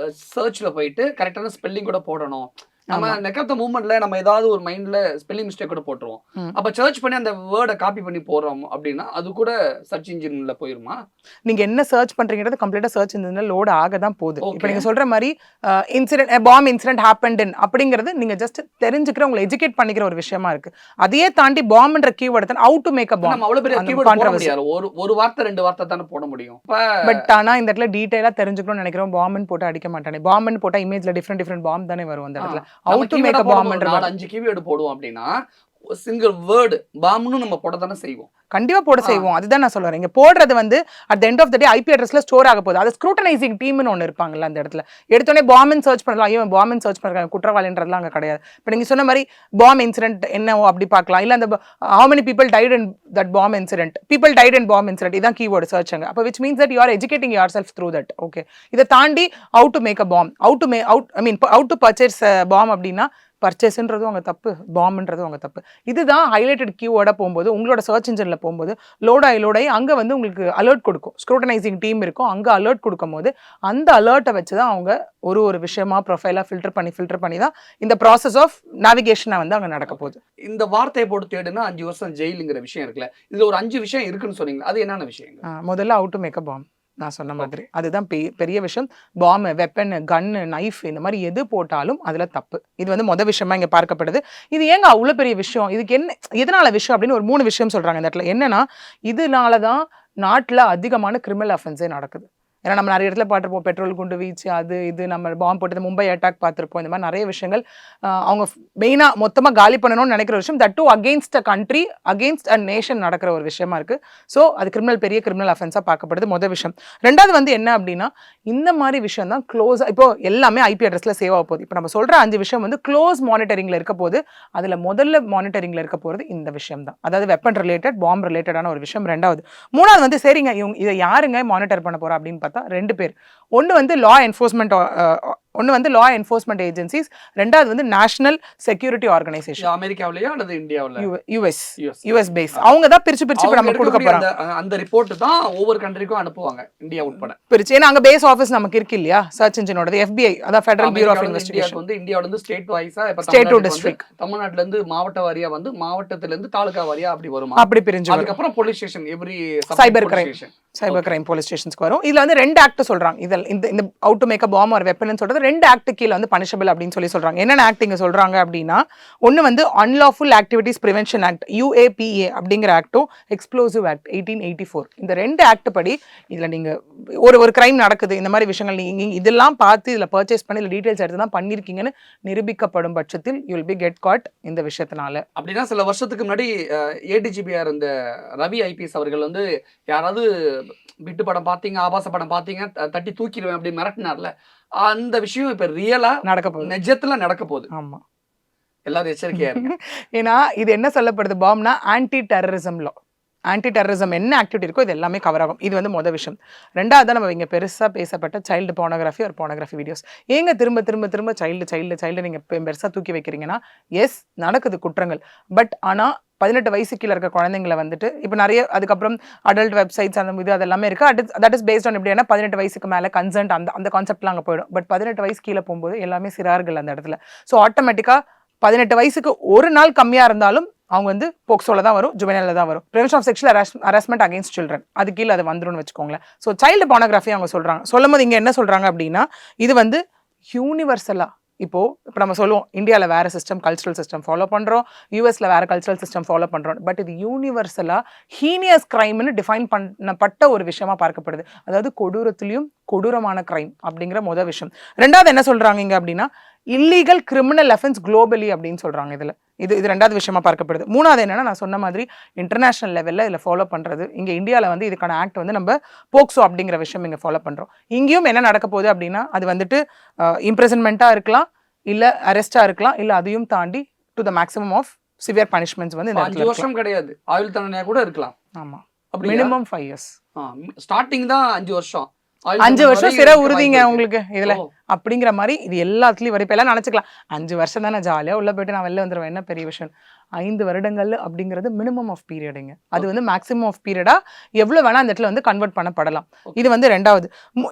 சர்ச்சில் போயிட்டு கரெக்டான ஸ்பெல்லிங் கூட போடணும். நம்ம நெக் ஆஃப் த மூமெண்ட்ல நம்ம ஏதாவது ஒரு மைண்ட்ல ஸ்பெல்லிங் மிஸ்டேக் கூட போட்டுருவோம். அப்ப சர்ச் பண்ணி அந்த வேர்டை காப்பி பண்ணி போடுறோம் அப்படின்னா அது கூட சர்ச் இன்ஜின்ல போயிருமா? நீங்க என்ன சர்ச் பண்றீங்கிறது கம்ப்ளீட்டா சர்ச் இன்ஜின்ல லோட் ஆக தான் போகுது. இப்போ நீங்க சொல்ற மாதிரி பாம் இன்சிடென்ட் ஹேப்பன்ட் இன் அப்படிங்கிறது நீங்க ஜஸ்ட் தெரிஞ்சுக்கிற, உங்களை எஜுகேட் பண்ணிக்கிற ஒரு விஷயமா இருக்கு. அதையே தாண்டி பாம்ன்ற கீவேர்டு தான் how to make a bomb. நம்ம அவ்வளவு பெரிய கீவேர்ட் போட முடியாது, ஒரு வார்த்தை 2 வார்த்தை தான போட முடியும். பட் ஆனா இந்த இடத்துல டீடைலா தெரிஞ்சுக்கணும்னு நினைக்கிறோம். பாம்னு போட்டு அடிக்க மாட்டானே, பாம்னு போட்டா இமேஜ்ல டிஃபரெண்ட் பாம் தானே வரும். அந்த இடத்துல ஹவு டு மேக் அ பாம்ன்ற 4-5 கீவேர்டு போடுவோம் அப்படின்னா சிங்கிள் வேர்டு பாம்னு நம்ம போட தானே செய்வோம். கண்டிப்பா போட செய்வோம். அதுதான் நான் சொல்றேன். இங்க போடுறது வந்து at the end of the day IP அட்ரஸ்ல ஸ்டோர் ஆக போகுது. அது ஸ்க்ரூட்டனைசிங் டீம்னு ஒன்று இருப்பாங்கல்ல அந்த இடத்துல. எடுத்தோடனே பாம்னு சர்ச் பண்ணலாம், ஐயோ பாம்னு சர்ச் பண்ணுறாங்க குற்றவாளின்றதுலாம் அங்கே கிடையாது. இப்போ நீங்கள் சொன்ன மாதிரி பாம் இன்சிடென்ட் என்னவோ அப்படி பார்க்கலாம். இல்லை அந்த how many people died in that bomb incident, people died in bomb incident, இதான் கீவேர்டு சர்ச் அங்கே. அப்போ which means that you are educating yourself through that. Okay, இதை தாண்டி how to make a bomb, how to purchase a bomb அப்படின்னா பர்ச்சேஸ்ன்றதும் அங்கே தப்பு, பாம்ன்றதும் அங்கே தப்பு. இதுதான் ஹைலைட்டட் கீவேர்டாக போகும்போது உங்களோட சர்ச் இன்ஜினில் போகும்போது லோடாகி அங்கே வந்து உங்களுக்கு அலர்ட் கொடுக்கும். ஸ்க்ரூட்டனைசிங் டீம் இருக்கும், அங்கே அலர்ட் கொடுக்கும் போது அந்த அலர்ட்டை வச்சு தான் அவங்க ஒரு விஷயமா ப்ரொஃபைலாக ஃபில்டர் பண்ணி தான் இந்த ப்ராசஸ் ஆஃப் நேவிகேஷனை வந்து அங்கே நடக்க போகுது. இந்த வார்த்தையை போட்டு தேடுனா 5 வருஷம் ஜெயிலுங்கிற விஷயம் இருக்குல்ல, இதில் ஒரு 5 விஷயம் இருக்குன்னு சொன்னீங்க, அது என்னென்ன விஷயம்? முதல்ல how to make a bomb நான் சொன்ன மாதிரி அதுதான் பெரிய விஷயம். பாம்பு, வெப்பன், கன்னு, நைஃப் இந்த மாதிரி எது போட்டாலும் அதில் தப்பு. இது வந்து விஷயமா இங்கே பார்க்கப்படுது. இது ஏங்க அவ்வளோ பெரிய விஷயம், இதுக்கு என்ன எதனால விஷயம் அப்படின்னு ஒரு 3 விஷயம் சொல்கிறாங்க இந்த இடத்துல. என்னன்னா இதனால தான் நாட்டில் அதிகமான கிரிமினல் அஃபென்ஸே நடக்குது. ஏன்னா நம்ம நிறைய இடத்துல பார்த்துருப்போம், பெட்ரோல் குண்டு வீச்சு, அது இது நம்ம பாம்பு போட்டது, மும்பை அட்டாக் பார்த்துருப்போம். இந்த மாதிரி நிறைய விஷயங்கள் அவங்க மெயினாக மொத்தமாக காலி பண்ணணும்னு நினைக்கிற விஷயம், that do against a country, against a nation நடக்கிற ஒரு விஷயமா இருக்குது. ஸோ அது பெரிய கிரிமினல் அஃபென்ஸாக பார்க்கப்படுது முதல் விஷயம். ரெண்டாவது வந்து என்ன அப்படின்னா இந்த மாதிரி விஷயம் தான் க்ளோஸாக இப்போ எல்லாமே ஐபி அட்ரஸில் சேவ் ஆக போகுது. இப்போ நம்ம சொல்கிற 5 விஷயம் வந்து க்ளோஸ் மானிட்டரிங்கில் இருக்க போது, அதில் முதல்ல மானிட்டரிங்கில் இருக்க போகிறது இந்த விஷயம் தான். அதாவது வெப்பன் ரிலேட்டட், பாம்பு ரிலேட்டடான ஒரு விஷயம். மூணாவது வந்து சரிங்க இதை யாருங்க மானிட்டர் பண்ண போகிறா அப்படின்னு பார்த்தா 2 பேர். ஒன்று வந்து லா என்ஃபோர்ஸ்மெண்ட் ஏஜென்சிஸ், ரெண்டாவது வந்து நேஷனல் செக்யூரிட்டி ஆர்கனைசேஷன். அமெரிக்காவிலயா அல்லது இந்தியாவில? US base. அவங்க தான் பிரிச்சு இப்ப நம்ம கொடுக்க போறாங்க. அந்த ரிப்போர்ட் தான் ஒவ்வொரு கண்ட்ரிக்கும் அனுப்புவாங்க, இந்தியா உட்பட பிரிச்சு. ஏன்னா அங்க பேஸ் ஆஃபீஸ் நமக்கு இருக்கு இல்லையா, சர்ச் இன்ஜினோட FBI, அதான் ஃபெடரல் பியூரோ ஆஃப் இன்வெஸ்டிகேஷன். வந்து இந்தியாவுல இருந்து ஸ்டேட் வைஸா, இப்ப ஸ்டேட் டு டிஸ்ட்ரிக்ட், தமிழ்நாட்டுல இருந்து மாவட்ட வாரியா வந்து மாவட்டத்துல இருந்து தாலுகா வாரியா அப்படி வருமா? அப்படி பிரிஞ்சு. அதுக்கு அப்புறம் police station, every cyber crime police ஸ்டேஷன்ஸ்க்கு வரும். இதுல வந்து 2 ஆக்ட் சொல்றாங்க. இதில் இந்த how to make a bomb or weapon சொல்றது 2 ஆக்ட் கீழ வந்து பனிஷபிள் அப்படின்னு சொல்றாங்க. என்னென்ன ஆக்ட் இங்க சொல்றாங்க அப்படின்னா, ஒன்னு வந்து unlawful activities prevention act UAPA அப்படிங்கிற ஆக்டும், எக்ஸ்ப்ளோசிவ் ஆக்ட் 1884. இந்த 2 ஆக்ட் படி இதுல நீங்க ஒரு கிரைம் நடக்குது, இந்த மாதிரி விஷயங்கள் நீங்க இதெல்லாம் பார்த்து இதுல பர்ச்சேஸ் பண்ணி இதுல டீடைல்ஸ் எடுத்து தான் பண்ணிருக்கீங்கன்னு நிரூபிக்கப்படும் பட்சத்தில் you will be get caught இந்த விஷயத்தினால. அப்படின்னா சில வருஷத்துக்கு முன்னாடி ADGPR இந்த ரவி IPS அவர்கள் வந்து யாராவது பிட்டு படம் பாத்தீங்க, ஆபாச படம் பாத்தீங்க, தட்டி தூக்கிடுவேன் அப்படி மிரட்டினார்ல, அந்த விஷயம் இப்ப ரியலா நடக்க போகுது, நிஜத்துல நடக்க போகுது. ஆமா, எல்லாரும் எச்சரிக்கையா இருங்க. ஏன்னா இது என்ன சொல்லப்படுது, பாம்னா ஆன்டி டெரரிசம் லா. ஆன்டி டெரரிசம் என்ன ஆக்டிவிட்டி இருக்கோ இது எல்லாமே கவர் ஆகும். இது வந்து முதல் விஷயம். ரெண்டாவது நம்ம இங்கே பெருசாக பேசப்பட்ட சைல்டு போனோகிராஃபி ஒரு போனோகிராஃபி வீடியோஸ். ஏங்க திரும்ப சைல்டு நீங்கள் பெருசாக தூக்கி வைக்கிறீங்கன்னா, எஸ் நடக்குது குற்றங்கள். பட் ஆனால் 18 வயசு கீழே இருக்க குழந்தைங்களை வந்துட்டு இப்போ நிறைய அதுக்கப்புறம் அடல்ட் வெப்சைட்ஸ் அந்த இது அதெல்லாமே இருக்குது. தட் இஸ் பேஸ்ட் ஆன் எப்படின்னா 18 வயசுக்கு மேலே கன்சென்ட் அந்த கான்செப்ட்லாம் அங்கே போயிடும். பட் 18 வயசு கீழே போகும்போது எல்லாமே சிறார்கள் அந்த இடத்துல. ஸோ ஆட்டோமேட்டிக்காக 18 வயசுக்கு ஒரு நாள் கம்மியாக இருந்தாலும் அவங்க வந்து போக்சோல தான் வரும், ஜுவெனல்ல தான் வரும். Prevention of sexual harassment against children அது கீழே அது வந்துரும்னு வச்சுக்கோங்களேன். ஸோ சைல்டு போனோகிராஃபி அவங்க சொல்றாங்க. சொல்லும்போது இங்க என்ன சொல்றாங்க அப்படின்னா, இது வந்து யூனிவர்சலா இப்போ நம்ம சொல்லுவோம் இந்தியாவில் வேற சிஸ்டம் கல்ச்சுரல் சிஸ்டம் ஃபாலோ பண்றோம், யூஎஸ்ல வேற கல்ச்சுரல் சிஸ்டம் ஃபாலோ பண்றோம். பட் இது யூனிவர்சலா ஹீனியஸ் கிரைம்னு டிஃபைன் பண்ணப்பட்ட ஒரு விஷயமா பார்க்கப்படுது. அதாவது கொடூரத்திலையும் கொடூரமான கிரைம் அப்படிங்கிற முதல் விஷயம். ரெண்டாவது என்ன சொல்றாங்க இங்க அப்படின்னா, இல்லீகல் கிரிமினல் அஃபென்ஸ் குளோபலி அப்படின்னு சொல்றாங்க. இது ரெண்டாவது விஷயமா பார்க்கப்படுது. மூணாவது என்னன்னா, நான் சொன்ன மாதிரி இன்டர்நேஷனல் லெவலில் இதில் ஃபாலோ பண்ணுறது. இங்கே இந்தியாவில் வந்து இதுக்கான ஆக்ட் வந்து நம்ம போக்சோ அப்படிங்கிற விஷயம் இங்கே ஃபாலோ பண்ணுறோம். இங்கேயும் என்ன நடக்க போகுது அப்படின்னா, அது வந்துட்டு இம்ப்ரெசன்மெண்ட்டாக இருக்கலாம், இல்லை அரெஸ்டாக இருக்கலாம், இல்லை அதையும் தாண்டி to the maximum of severe punishments வந்து 5 வருஷம் கிடையாது, ஆயுள் தண்டனையாக கூட இருக்கலாம். ஆமாம், மினிமம் 5 years. ஸ்டார்டிங் தான் 5 வருஷம், 5 வருஷம் சிறை உறுதிங்க உங்களுக்கு இதுல அப்படிங்கிற மாதிரி. இது எல்லாத்துலயும் வரும். இப்ப எல்லாம் நினைச்சுக்கலாம் 5 வருஷம் தானே ஜாலியா உள்ள போயிட்டு நான் வெளில வந்துருவேன், என்ன பெரிய விஷயம். 5 வருடங்கள் அப்படிங்கிறது மினிமம் ஆஃப் பீரியடுங்க. அது வந்து மேக்ஸிமம் ஆஃப் பீரியடா எவ்வளவு வேணா அந்த இடத்துல வந்து கன்வெர்ட் பண்ணப்படலாம். இது வந்து ரெண்டாவது.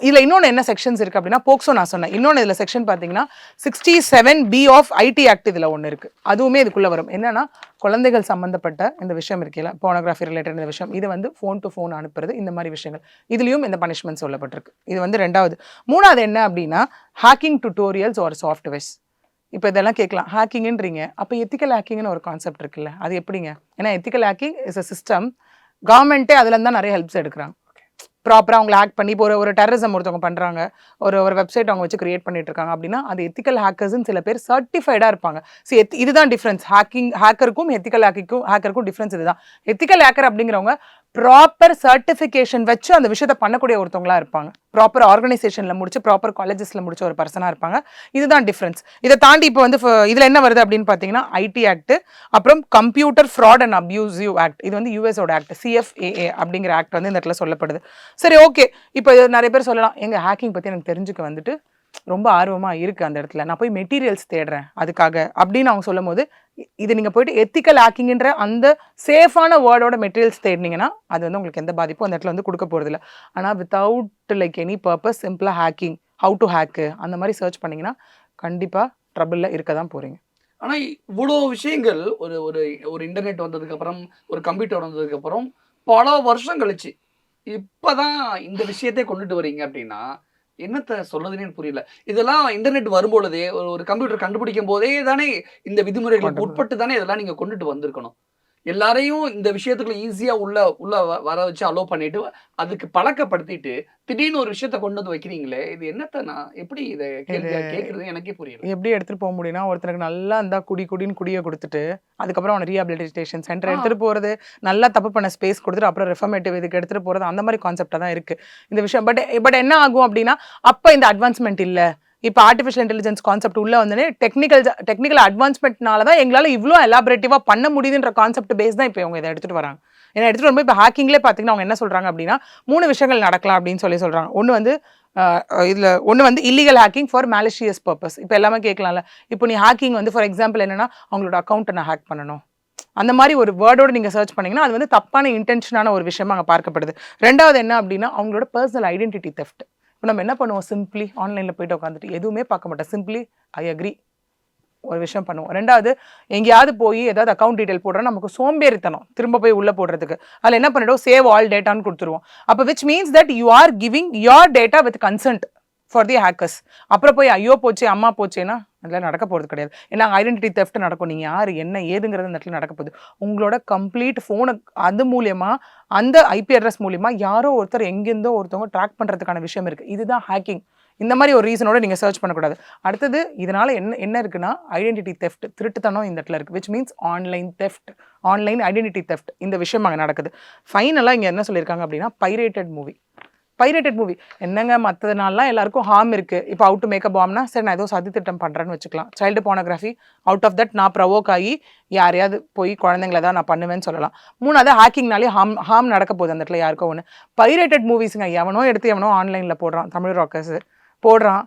இதுல இன்னொன்னு என்ன செக்ஷன்ஸ் இருக்கு அப்படின்னா, போக்சோ நான் சொன்னேன். இன்னொன்னு இதுல செக்ஷன் பாத்தீங்கன்னா 67B ஆஃப் ஐடி ஆக்ட் இதுல ஒண்ணு இருக்கு. அதுவுமே இதுக்குள்ள வரும். என்னன்னா, குழந்தைகள் சம்பந்தப்பட்ட இந்த விஷயம் இருக்குல்ல, போனோகிராஃபி ரிலேட்டட் இந்த விஷயம், இது வந்து ஃபோன் டு ஃபோன் அனுப்புறது, இந்த மாதிரி விஷயங்கள் இதுலயும் இந்த பனிஷ்மெண்ட் சொல்லப்பட்டிருக்கு. இது வந்து ரெண்டாவது. மூணாவது என்ன அப்படின்னா, ஹேக்கிங் டுட்டோரியல்ஸ் ஆர் சாஃப்ட்வேர்ஸ். இப்போ இதெல்லாம் கேட்கலாம், ஹேக்கிங்ன்றீங்க, அப்போ எத்திக்கல் ஹேக்கிங்னு ஒரு கான்செப்ட் இருக்குல்ல, அது எப்படிங்க? ஏன்னா ethical hacking is a system, கவர்மெண்ட்டே அதுல தான் நிறைய ஹெல்ப்ஸ் எடுக்கிறாங்க. ப்ராப்பராக அவங்களை ஹேக் பண்ணி இப்போ ஒரு டெரரிசம் ஒருத்தவங்க பண்ணுறாங்க, ஒரு வெப்சைட் அவங்க வச்சு கிரியேட் பண்ணிட்டு இருக்காங்க அப்படின்னா, அது எத்திக்கல் ஹேக்கர்ஸ்ன்னு சில பேர் சர்டிஃபைடாக இருப்பாங்க. இதுதான் டிஃப்ரென்ஸ். ஹேக்கருக்கும் எத்திக்கல் ஹேக்கருக்கும் டிஃப்ரென்ஸ் இதுதான். எத்திக்கல் ஹேக்கர் அப்படிங்கிறவங்க ப்ராப்பர் சர்டிஃபிகேஷன் வச்சு அந்த விஷயத்தை பண்ணக்கூடிய ஒருத்தவங்களா இருப்பாங்க. ப்ராப்பர் ஆர்கனைசேஷனில் முடிச்சு, ப்ராப்பர் காலேஜஸில் முடிச்ச ஒரு பர்சனாக இருப்பாங்க. இதுதான் டிஃப்ரென்ஸ். இதை தாண்டி இப்போ வந்து இதில் என்ன வருது அப்படின்னு பார்த்தீங்கன்னா, ஐடி ஆக்ட், அப்புறம் computer fraud and abusive act. இது வந்து யூஎஸோட ஆக்ட், CFAA அப்படிங்கிற ஆக்ட் வந்து இந்த இடத்துல சொல்லப்படுது. சரி, ஓகே. இப்போ நிறைய பேர் சொல்லலாம், எங்க ஹேக்கிங் பற்றி எனக்கு தெரிஞ்சுக்க வந்துட்டு ரொம்ப ஆர்வமாக இருக்குது, அந்த இடத்துல நான் போய் மெட்டீரியல்ஸ் தேடுறேன் அதுக்காக அப்படின்னு அவங்க சொல்லும் போது, இது நீங்கள் போயிட்டு எத்திக்கல் ஹேக்கிங்ன்ற அந்த சேஃபான வேர்டோட மெட்டீரியல்ஸ் தேடினீங்கன்னா அது வந்து உங்களுக்கு எந்த பாதிப்பும் அந்த இடத்துல வந்து கொடுக்க போகிறதில்ல. ஆனால் வித்தவுட் லைக் எனி பர்பஸ், சிம்பிளாக ஹேக்கிங், ஹவு டு ஹேக்கு அந்த மாதிரி சர்ச் பண்ணிங்கன்னா கண்டிப்பாக ட்ரபிளில் இருக்க தான் போகிறீங்க. ஆனால் இவ்வளோ விஷயங்கள் ஒரு ஒரு ஒரு இன்டர்நெட் வந்ததுக்கப்புறம், ஒரு கம்ப்யூட்டர் வந்ததுக்கப்புறம் பல வருஷம் கழிச்சு இப்போதான் இந்த விஷயத்தை கொண்டுட்டு வரீங்க அப்படின்னா என்னத்த சொல்றதுன்னு புரியல. இதெல்லாம் இன்டர்நெட் வரும்பொழுதே, ஒரு கம்ப்யூட்டர் கண்டுபிடிக்கும் போதே தானே இந்த விதிமுறைகளுக்கு உட்பட்டு தானே இதெல்லாம் நீங்க கொண்டுட்டு வந்திருக்கணும். எல்லாரையும் இந்த விஷயத்துக்குள்ள ஈஸியா உள்ள வர வச்சு அலோ பண்ணிட்டு, அதுக்கு பழக்கப்படுத்திட்டு திடீர்னு ஒரு விஷயத்த கொண்டு வந்து வைக்கிறீங்களே, இது என்னத்த நான் எப்படி இதை கேட்கறது எனக்கே புரியல. எப்படி எடுத்துட்டு போக முடியும்னா, ஒருத்தருக்கு நல்லா இருந்தா குடின்னு குடியை கொடுத்துட்டு, அதுக்கப்புறம் அவனை ரீஹாபிலிட்டேஷன் சென்டர் எடுத்துட்டு போறது, நல்லா தப்பு பண்ண ஸ்பேஸ் கொடுத்துட்டு அப்புறம் ரெஃபர்மேட்டிவ் இதுக்கு எடுத்துட்டு போறது, அந்த மாதிரி கான்செப்டா தான் இருக்கு இந்த விஷயம். பட் என்ன ஆகும் அப்படின்னா, அப்ப இந்த அட்வான்ஸ்மெண்ட் இல்ல, இப்போ ஆர்டிஃபிஷியல் இன்டெலிஜென்ஸ் கான்செப்ட் உள்ள வந்து டெக்னிக்கல் அட்வான்ஸ்மெண்ட்னால தான் எங்களால் இவ்வளோ எலாபரேட்டிவாக பண்ண முடியுதுன்ற கான்செப்ட் பேஸ் தான் இப்போ இவங்க இதை எடுத்துகிட்டு வராங்க. ஏன்னா எடுத்துகிட்டு வரும்போது இப்போ ஹேக்கிங்லேயே பார்த்தீங்கன்னா அவங்க என்ன சொல்கிறாங்க அப்படின்னா, 3 விஷயங்கள் நடக்கலாம் அப்படின்னு சொல்கிறாங்க. ஒன்று வந்து இல்லீகல் ஹேக்கிங் ஃபார் மேலிஷியஸ் பர்பஸ். இப்போ எல்லாமே கேட்கலாம்ல, இப்போ நீ ஹேக்கிங் வந்து ஃபார் எக்ஸாம்பிள் என்னன்னா, அவங்களோட அக்கௌண்ட்டை நான் ஹேக் பண்ணணும், அந்த மாதிரி ஒரு வேர்டோடு நீங்கள் சர்ச் பண்ணிங்கன்னா அது வந்து தப்பான இன்டென்ஷனான ஒரு விஷயமா அங்கே பார்க்கப்படுது. ரெண்டாவது என்ன அப்படின்னா, அவங்களோட பர்சனல் ஐடென்டிட்டி தெஃப்ட். இப்போ நம்ம என்ன பண்ணுவோம், சிம்பிளி ஆன்லைனில் போய்ட்டு உட்காந்துட்டு எதுவுமே பார்க்க மாட்டோம், சிம்பிளி ஐ அக்ரி ஒரு விஷயம் பண்ணுவோம். ரெண்டாவது, எங்கேயாவது போய் ஏதாவது அக்கௌண்ட் டீட்டெயில் போடுறோம், நமக்கு சோம்பேறித்தனம் திரும்ப போய் உள்ளே போடுறதுக்கு, அதில் என்ன பண்ணிடுவோம், சேவ் ஆல் டேட்டான்னு கொடுத்துருவோம். அப்போ which means that you are giving your data with consent for the hackers. அப்புறம் போய் ஐயோ போச்சு அம்மா போச்சேன்னா அதெல்லாம் நடக்க போகிறது கிடையாது. ஏன்னா ஐடென்டிட்டி தெஃப்ட் நடக்கும், நீங்கள் யார் என்ன ஏதுங்கிறது அந்த இடத்துல நடக்க போகுது. உங்களோட கம்ப்ளீட் ஃபோனை அது மூலியமாக, அந்த ஐபி அட்ரஸ் மூலியமாக யாரோ ஒருத்தர் எங்கேருந்தோ ஒருத்தவங்க ட்ராக் பண்ணுறதுக்கான விஷயம் இருக்குது. இதுதான் ஹேக்கிங். இந்த மாதிரி ஒரு ரீசனோட நீங்கள் சர்ச் பண்ணக்கூடாது. அடுத்தது, இதனால் என்ன இருக்குன்னா, ஐடென்டிட்டி தெஃப்ட், திருட்டுத்தனம் இந்த இடத்துல இருக்குது. Which means online theft, online identity theft, இந்த விஷயம் அங்கே நடக்குது. ஃபைனலாக இங்கே என்ன சொல்லியிருக்காங்க அப்படின்னா, பைரேட்டட் மூவி என்னங்க, மற்றதுனாலாம் எல்லாருக்கும் ஹார்ம் இருக்குது. இப்போ அவுட் டு மேக் அ பாம்னா சரி நான் ஏதோ சதி திட்டம் பண்ணுறேன்னு வச்சுக்கலாம். Child pornography, out of that நான் ப்ரவோக் ஆகி யாரையாவது போய் குழந்தைங்கள தான் நான் பண்ணுவேன்னு சொல்லலாம். மூணாவது, ஹேக்கிங்னாலே ஹார்ம் நடக்க போகுது அந்த இடத்துல யாருக்கோ ஒன்று. பைரேட்டட் மூவிஸுங்க, எவனோ ஆன்லைனில் போடுறான், தமிழ் ராக்கர்ஸ் போடுறான்,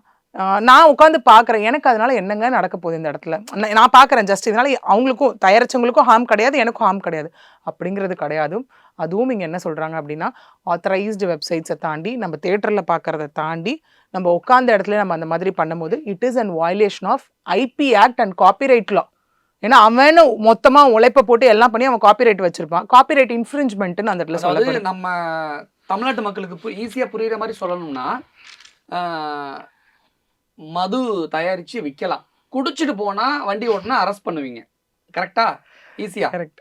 நான் உட்காந்து பார்க்குறேன், எனக்கு அதனால என்னங்க நடக்க போகுது இந்த இடத்துல, நான் பார்க்குறேன் ஜஸ்ட், இதனால அவங்களுக்கும் தயாரிச்சவங்களுக்கும் ஹார்ம் கிடையாது, எனக்கும் ஹார்ம் கிடையாது அப்படிங்கிறது கிடையாது. அதுவும் இங்கே என்ன சொல்கிறாங்க அப்படின்னா, ஆத்தரைஸ்டு வெப்சைட்ஸை தாண்டி, நம்ம தியேட்டரில் பார்க்குறத தாண்டி, நம்ம உட்காந்த இடத்துல நம்ம அந்த மாதிரி பண்ணும்போது it is an violation of IP act and copyright law. ஏன்னா அவனும் மொத்தமா உழைப்ப போட்டு எல்லாம் பண்ணி அவன் காப்பிரைட் வச்சிருப்பான். காப்பிரைட் இன்ஃப்ரிஞ்ச்மெண்ட்னு அந்த இடத்துல அதாவது சொல்லப்படுது. நம்ம தமிழ்நாட்டு மக்களுக்கு ஈஸியா புரியுற மாதிரி சொல்லணும்னா ஆஹ், மது தயாரிச்சு விற்கலாம், குடிச்சிட்டு போனா வண்டி ஓட்டுனா அரெஸ்ட் பண்ணுவீங்க, கரெக்டா? ஈஸியா கரெக்ட்.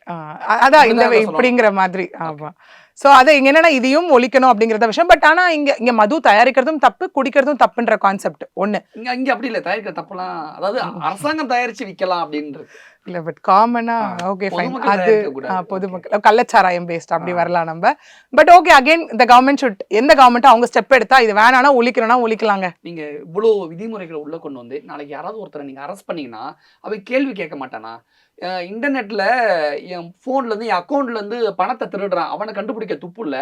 அதான் இந்த இப்படிதான் சொல்லணும். இப்படிங்கிற மாதிரி. ஆமா. சோ அது இங்க என்னன்னா இதையும் ஒழிக்கணும் அப்படிங்கறத விஷயம். பட் ஆனா இங்க இங்க மது தயாரிக்கிறதும் தப்பு, குடிக்கிறதும் தப்புன்ற கான்செப்ட் ஒண்ணு. இங்க அப்படி இல்ல, தயாரிக்கிற தப்பெல்லாம், அதாவது அரசாங்கம் தயாரிச்சு விற்கலாம் அப்படின்றது. இல்ல பட் காமனா ஓகே ஃபைன். பொதுமக்கள் அது தயாரிக்க கூடாது. பொதுமக்கள் கள்ளச்சாராயம் பேஸ்ட் அப்படி வரலாம் நம்ம. பட் ஓகே அகைன் இந்த கவர்மெண்ட் ஷுட், எந்த கவர்மெண்ட் அவங்க ஸ்டெப் எடுத்தா இது வேணானா ஒழிக்கணும்னா ஒழிக்கலாங்க. நீங்க இவ்வளவு விதிமுறைகளை உள்ள கொண்டு வந்து நாளைக்கு யாராவது ஒருத்தரை நீங்க அரெஸ்ட் பண்ணீங்கன்னா அவ கேள்வி கேட்க மாட்டானா? இன்டர்நெட்ல என் போன்ல இருந்து என் அக்கௌண்ட்ல இருந்து பணத்தை திருடுறான், அவனை கண்டுபிடிக்க துப்பு இல்ல.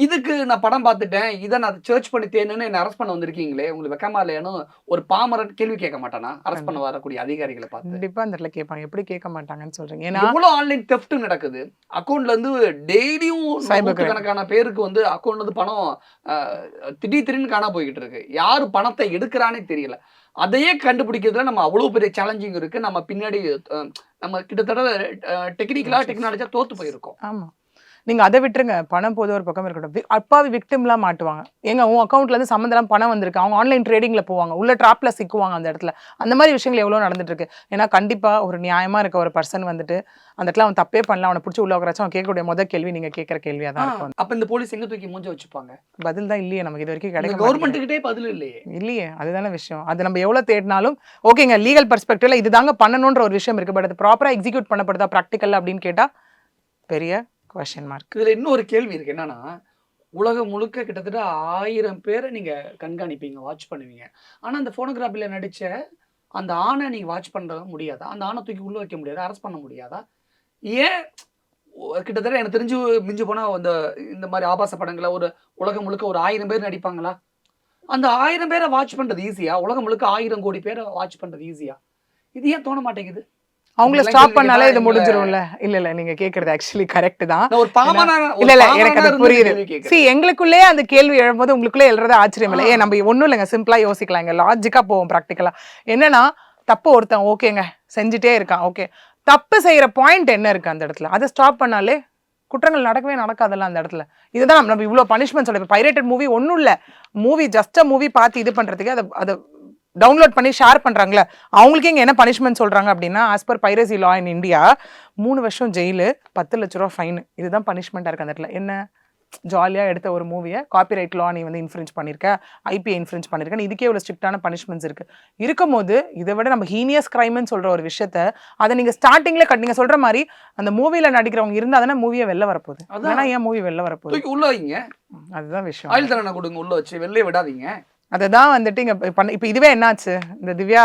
இதுக்கு நான் படம் பார்த்துட்டேன், இதை நான் சர்ச் பண்ணி தேனுன்னு என்ன அரெஸ்ட் பண்ண வந்திருக்கீங்களே, உங்களுக்கு வெக்கமா இல்லையானு ஒரு பாமரன் கேள்வி கேட்க மாட்டானா அரெஸ்ட் பண்ண வரக்கூடிய அதிகாரிகளை பார்த்து? கண்டிப்பா அந்த இடத்துல கேட்பாங்க. எப்படி கேட்க மாட்டாங்கன்னு சொல்றீங்க? ஏன்னா எவ்வளவு ஆன்லைன் தெஃப்ட் நடக்குது. அக்கௌண்ட்ல இருந்து டெய்லியும் Cyber crime. கணக்கான பேருக்கு வந்து அக்கௌண்ட்ல இருந்து பணம் திடீர்னு காணா போய்கிட்டு இருக்கு. யாரு பணத்தை எடுக்கிறானே தெரியல. அதையே கண்டுபிடிக்கிறதுல நம்ம அவ்வளவு பெரிய சேலஞ்சிங் இருக்கு. நம்ம பின்னாடி நம்ம கிட்டத்தட்ட டெக்னிக்கலா டெக்னாலஜியா தோத்து போயிருக்கோம். ஆமா. நீங்க அதை விட்டுருங்க. பணம் போது ஒரு பக்கம் இருக்கட்டும். அப்பாவி விக்டிம்லாம் மாட்டுவாங்க. ஏங்க உன் அக்கௌண்ட்ல இருந்து சம்மந்தம் பணம் வந்திருக்கு, அவங்க ஆன்லைன் ட்ரேடிங்ல போவாங்க, உள்ள ட்ராப்ல சிக்குவாங்க அந்த இடத்துல. அந்த மாதிரி விஷயங்கள் எவ்வளவு நடந்துட்டு இருக்கு. ஏன்னா கண்டிப்பா ஒரு நியாயமா இருக்க ஒரு பர்சன் வந்துட்டு அந்த இடத்துல அவன் தப்பே பண்ணல, அவனை பிடிச்சி உள்ள உட்காராச்சும் அவன் கேட்கக்கூடிய முதல் கேள்வி நீங்க கேட்கிற கேள்வியா தான் இருக்கும். அப்ப இந்த போலீஸ் எங்க தூக்கி மூஞ்ச வச்சுப்பாங்க? பதில் தான் இல்லையே நமக்கு இது வரைக்கும் இந்த கிடைக்க கவர்மெண்ட் கிட்டே பதில் இல்லையே. இல்லையே. அதுதானே விஷயம். அது நம்ம எவ்வளவு தேடினாலும் ஓகேங்க லீகல் பெர்ஸ்பெக்டிவ்ல இதுதாங்க பண்ணணும்ன்ற ஒரு விஷயம் இருக்கு. பட் அது ப்ராப்பரா எக்ஸிக்யூட் பண்ணப்படுதா ப்ராக்டிக்கல் அப்படின்னு கேட்டா பெரிய கொஸ்டின் மார்க். இதுல இன்னொரு கேள்வி இருக்கு. என்னன்னா, உலகம் முழுக்க கிட்டத்தட்ட 1000 பேரை நீங்க கண்காணிப்பீங்க, வாட்ச் பண்ணுவீங்க. ஆனா அந்த போனோகிராஃபில நடிச்ச அந்த ஆணை நீங்க வாட்ச் பண்ண முடியாதா? அந்த ஆணை தூக்கி உள்ள வைக்க முடியாதா? அரெஸ்ட் பண்ண முடியாதா? ஏன் கிட்டத்தட்ட எனக்கு தெரிஞ்சு மிஞ்சு போனா இந்த மாதிரி ஆபாச படங்களை ஒரு உலகம் முழுக்க ஒரு 1000 பேர் நடிப்பாங்களா? அந்த 1000 பேரை வாட்ச் பண்றது ஈஸியா? உலகம் முழுக்க 1000 கோடி பேரை வாட்ச் பண்றது ஈஸியா? இது ஏன் தோண மாட்டேங்குது? அவங்கள ஸ்டாப் பண்ணாலே இது முடிஞ்சிரும்ல. இல்ல நீங்க கேக்குறது ஆக்சுவலி கரெக்ட் தான். ஒரு பாமரனா இல்ல எனக்கு அது புரியுது. எங்களுக்குள்ளே அந்த கேள்வி எழும்போது உங்களுக்குள்ளே எழுறது ஆச்சரியம் இல்லை. ஏன் நம்ம ஒண்ணும் இல்லைங்க, சிம்பிளா யோசிக்கலாம், இங்க லாஜிக்கா போவோம் ப்ராக்டிக்கலா. என்னன்னா தப்பு ஒருத்தன் ஓகேங்க செஞ்சுட்டே இருக்கான், ஓகே தப்பு செய்யற பாயிண்ட் என்ன இருக்கு அந்த இடத்துல, அதை ஸ்டாப் பண்ணாலே குற்றங்கள் நடக்கவே நடக்காதல்ல அந்த இடத்துல. இதுதான் நம்ம இவ்வளவு பனிஷ்மெண்ட் சொல்ல. பைரேட்டட் மூவி ஒன்றும் இல்லை, மூவி ஜஸ்ட் மூவி பார்த்து இது பண்றதுக்கு அதை டவுன்லோட் பண்ணி ஷேர் பண்றாங்களே அவங்களுக்கு இங்க என்ன பனிஷ்மெண்ட் சொல்றாங்க அப்படின்னா, as per piracy law in India 3 வருஷம் ஜெயிலு, 10 லட்ச ரூபா ஃபைன். இதுதான் பனிஷ்மெண்டா இருக்கு அந்த இடத்துல. என்ன ஜாலியா எடுத்த ஒரு மூவியை காப்பிரைட் லா நீ வந்து இன்ஃப்ரிஞ்ச் பண்ணிருக்க, ஐபிஐ இன்ஃப்ரிஞ்ச் பண்ணிருக்க, இதுக்கே இவ்வளவு ஸ்ட்ரிக்டான பனிஷ்மெண்ட்ஸ் இருக்கு. இருக்கும்போது இதை விட நம்ம ஹீனியஸ் கிரைம்னு சொல்ற ஒரு விஷயத்த அதை நீங்க ஸ்டார்டிங்ல நீங்க சொல்ற மாதிரி அந்த மூவில நடிக்கிறவங்க இருந்தா தானே மூவியை வெளில வரப்போகுது. அதான் ஏன் மூவி வெளில வரப்போகுது? உள்ள வைங்க, அதுதான் விஷயம். ஆயுள் தண்டனை கொடுங்க, உள்ள வச்சு வெளியே விடாதீங்க. அதுதான் வந்துட்டு இங்க இப்ப இதுவே என்னாச்சு இந்த திவ்யா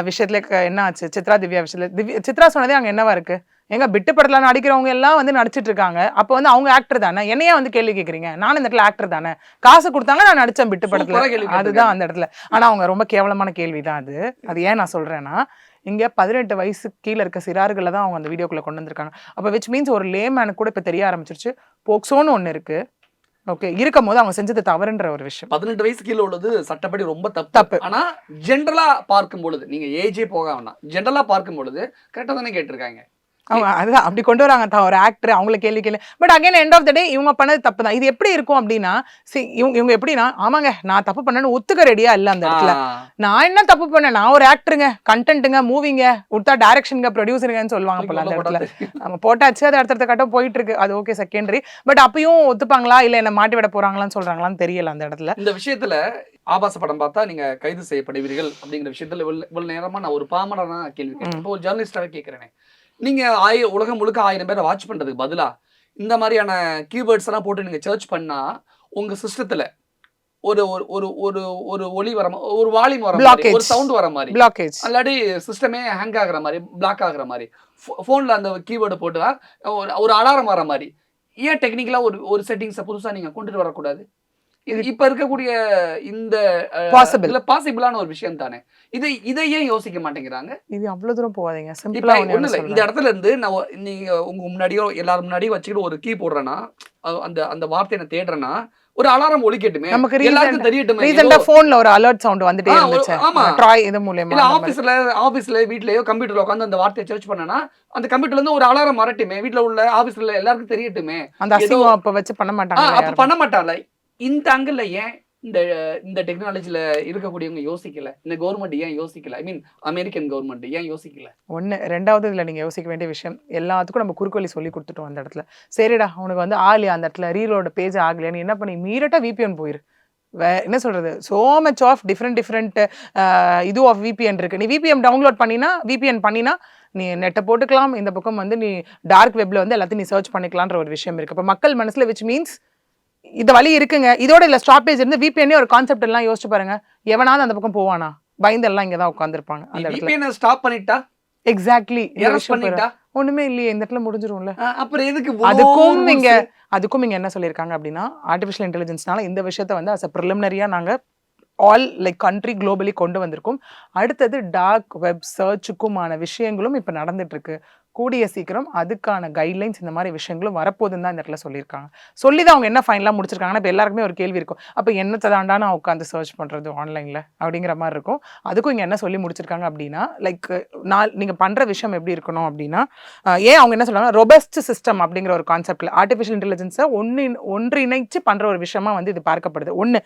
விஷயத்துல என்ன ஆச்சு, சித்ரா திவ்யா விஷயத்துல சித்ரா சொன்னதே அங்க என்னவா இருக்கு? எங்க பிட்டு படத்துல நடிக்கிறவங்க எல்லாம் வந்து நடிச்சிட்டு இருக்காங்க. அப்ப வந்து அவங்க ஆக்டர் தானே, என்னையா வந்து கேள்வி கேக்குறீங்க? நானும் இந்த இடத்துல ஆக்டர் தானே, காசு கொடுத்தாங்க நான் நடிச்சேன் பிட்டு படத்துல. அதுதான் அந்த இடத்துல. ஆனா அவங்க ரொம்ப கேவலமான கேள்விதான் அது. அது ஏன் நான் சொல்றேன்னா, இங்க 18 வயசு கீழே இருக்க சிறார்களை தான் அவங்க அந்த வீடியோக்குள்ள கொண்டு வந்திருக்காங்க. அப்ப விச் மீன்ஸ் ஒரு லேமேனுக்கு கூட இப்ப தெரிய ஆரம்பிச்சிருச்சு போக்சோன்னு ஒண்ணு இருக்கு. ஓகே இருக்கும் போது அவங்க செஞ்சது தவறுன்ற ஒரு விஷயம். 18 வயசு கீழே உள்ளது சட்டப்படி ரொம்ப தப்பு. ஆனா ஜென்ரலா பார்க்கும் பொழுது, நீங்க ஏஜே போக வேணாம், ஜென்ரலா பார்க்கும் பொழுது கரெக்டா தானே கேட்டிருக்காங்க. அவங்க அதுதான் அப்படி கொண்டு வராங்க தான் ஒரு ஆக்டர் அவங்கள கேள்வி கேள்வி. But again end of the day இவங்க பண்ணது தப்பு தான். இது எப்படி இருக்கும் அப்படின்னா, இவங்க எப்படின்னா, ஆமாங்க நான் தப்பு பண்ணேன்னு ஒத்துக்க ரெடியா இல்ல அந்த இடத்துல. நான் என்ன தப்பு பண்ணேன், நான் ஒரு ஆக்டருங்க, கண்டென்ட்டுங்க, மூவிங்க, உடுத்தா டைரக்ஷனுங்க, ப்ரொடியூசருங்கன்னு சொல்லுவாங்க போல அந்த இடத்துல. நம்ம போட்டாச்சு, அது அடுத்த கட்டம் போயிட்டு இருக்கு, அது ஓகே செகண்டரி. பட் அப்பயும் ஒத்துப்பாங்களா இல்ல என்ன மாட்டி விட போறாங்களான்னு சொல்றாங்களான்னு தெரியல அந்த இடத்துல. இந்த விஷயத்துல ஆபாச படம் பார்த்தா நீங்க கைது செய்யப்படுவீர்கள் அப்படிங்கிற விஷயத்துல இவ்வளவு நேரமா நான் ஒரு பாமரனா கேள்வி கேட்டேன். இப்போ ஒரு ஜேர்னலிஸ்டாவே கேட்கிறேன், நீங்க உலகம் முழுக்க 1000 பேரை வாட்ச் பண்றதுக்கு பதிலா இந்த மாதிரியான கீவேர்ட்ஸ் எல்லாம் போட்டு நீங்க சர்ச் பண்ணா உங்க சிஸ்டத்துல ஒரு ஒரு ஒரு ஒரு ஒலி வர, ஒரு வால்யூம் வர மாதிரி, ஒரு சவுண்ட் வர மாதிரி, பிளாக்கேஜ், அல்லாடி சிஸ்டமே ஹேங் ஆகுற மாதிரி, பிளாக் ஆகுற மாதிரி, போன்ல அந்த கீவேர்டு போட்டு ஒரு அலாரம் வர மாதிரி, ஏன் டெக்னிக்கலா ஒரு செட்டிங்ஸை புதுசா நீங்க கொண்டுட்டு வரக்கூடாது? இது இப்ப இருக்கக்கூடிய இந்த பாசிபிளான ஒரு விஷயம் தானே. இதை ஏன் யோசிக்க மாட்டேங்கிறாங்க? இது அவ்வளவு தூரம் போவாதீங்க. சிம்பிளா ஒண்ணு இல்ல, இந்த இடத்துல இருந்து நான் நீங்க உங்க முன்னாடியோ எல்லாரும் முன்னாடியோ வச்சுக்கிட்டு ஒரு கீ போடுறேன்னா, அந்த அந்த வார்த்தையை நான் தேடுறேன்னா ஒரு அலாரம் ஒலிக்கட்டுமே, நமக்கு எல்லாருக்கும் தெரியட்டுமே. ரீசெண்டா போன்ல ஒரு அலர்ட் சவுண்ட் வந்துட்டே ஆ, இருந்துச்சு. ஆமா. ட்ராய் இது மூலமா இல்ல ஆபீஸ்ல வீட்லயோ கம்ப்யூட்டர்ல உட்கார்ந்து அந்த வார்த்தையை சர்ச் பண்ணனா அந்த கம்ப்யூட்டர்ல இருந்து ஒரு அலாரம் வரட்டுமே, வீட்ல உள்ள ஆபீஸ்ல எல்லாருக்கும் தெரியட்டுமே. அந்த அசிங்கம் அப்ப வச்சு பண்ண மாட்டாங்க. அப்ப பண்ண மாட்டால. இந்த ஆங்கிள் ஏன் இந்த இந்த டெக்னாலஜில இருக்கக்கூடியவங்க யோசிக்கல? இந்த கவர்மெண்ட் ஏன் யோசிக்கல? ஐ மீன் அமெரிக்கன் கவர்மெண்ட் ஏன் யோசிக்கல? ஒண்ணு. 2வது இதுல நீங்க யோசிக்க வேண்டிய விஷயம், எல்லாத்துக்கும் நம்ம குறுக்கு வழி சொல்லி கொடுத்துட்டோம் அந்த இடத்துல. சரிடா உனக்கு வந்து ஆகலையா அந்த இடத்துல ரீலோட பேஜ் ஆகலையா, நீ என்ன பண்ணி இம்மீடியட்டா விபிஎன் போயிரு. என்ன சொல்றது, சோ மச் ஆஃப் டிஃப்ரெண்ட் இது ஆஃப் விபிஎன் இருக்கு. நீ விபிஎன் டவுன்லோட் பண்ணினா நீ நெட்டை போட்டுக்கலாம். இந்த பக்கம் வந்து நீ டார்க் வெப்ல வந்து எல்லாத்தையும் நீ சர்ச் பண்ணிக்கலான்ற ஒரு விஷயம் இருக்கு. அப்ப மக்கள் மனசுல விச் மீன்ஸ் இந்த வழி இருக்குங்க, இதோட இல்ல ஸ்டாப்பேஜ் இருந்து விபிஎன் ஒரு கான்செப்ட் எல்லாம் யோசிச்சு பாருங்க. எவனாவது அந்த பக்கம் போவானா? பயந்தெல்லாம் இங்கதான் உட்காந்துருப்பாங்க அந்த இடத்துல. விபிஎன் ஸ்டாப் பண்ணிட்டா, எக்ஸாக்ட்லி எரஸ் பண்ணிட்டா ஒண்ணுமே இல்லையே, இந்த இடத்துல முடிஞ்சிரும்ல. அப்புறம் எதுக்கு அதுக்கும் இங்க என்ன சொல்லியிருக்காங்க அப்படின்னா, ஆர்டிஃபிஷியல் இன்டெலிஜென்ஸ்னால இந்த விஷயத்த வந்து அஸ் அ ப்ரிலிமினரியா நாங்க ஆல் லைக் கண்ட்ரி குளோபலி கொண்டு வந்திருக்கோம். அடுத்தது டார்க் வெப் சர்ச்சுக்குமான விஷயங்களும் இப்போ நடந்துட்டு இருக்கு. கூடிய சீக்கிரம் அதுக்கான கைட்லைன்ஸ் இந்த மாதிரி விஷயங்களும் வரப்போதுன்னு தான் இந்த இடத்துல சொல்லியிருக்காங்க. சொல்லி தான் அவங்க என்ன ஃபைனலாக முடிச்சிருக்காங்கன்னா, இப்போ எல்லாருக்குமே ஒரு கேள்வி இருக்கும், அப்போ என்னத்தை தாண்டா நான் உட்காந்து சர்ச் பண்ணுறது ஆன்லைனில் அப்படிங்கிற மாதிரி இருக்கும். அதுக்கும் இங்கே என்ன சொல்லி முடிச்சிருக்காங்க அப்படின்னா, லைக் நீங்கள் பண்ணுற விஷயம் எப்படி இருக்கணும் அப்படின்னா, ஏன் அவங்க என்ன சொல்கிறாங்க, ரொபஸ்ட் சிஸ்டம் அப்படிங்கிற ஒரு கான்செப்டில் ஆர்டிஃபிஷியல் இன்டெலிஜென்ஸை ஒன்றிணைச்சு பண்ணுற ஒரு விஷயமா வந்து இது பார்க்கப்படுது. ஒன்று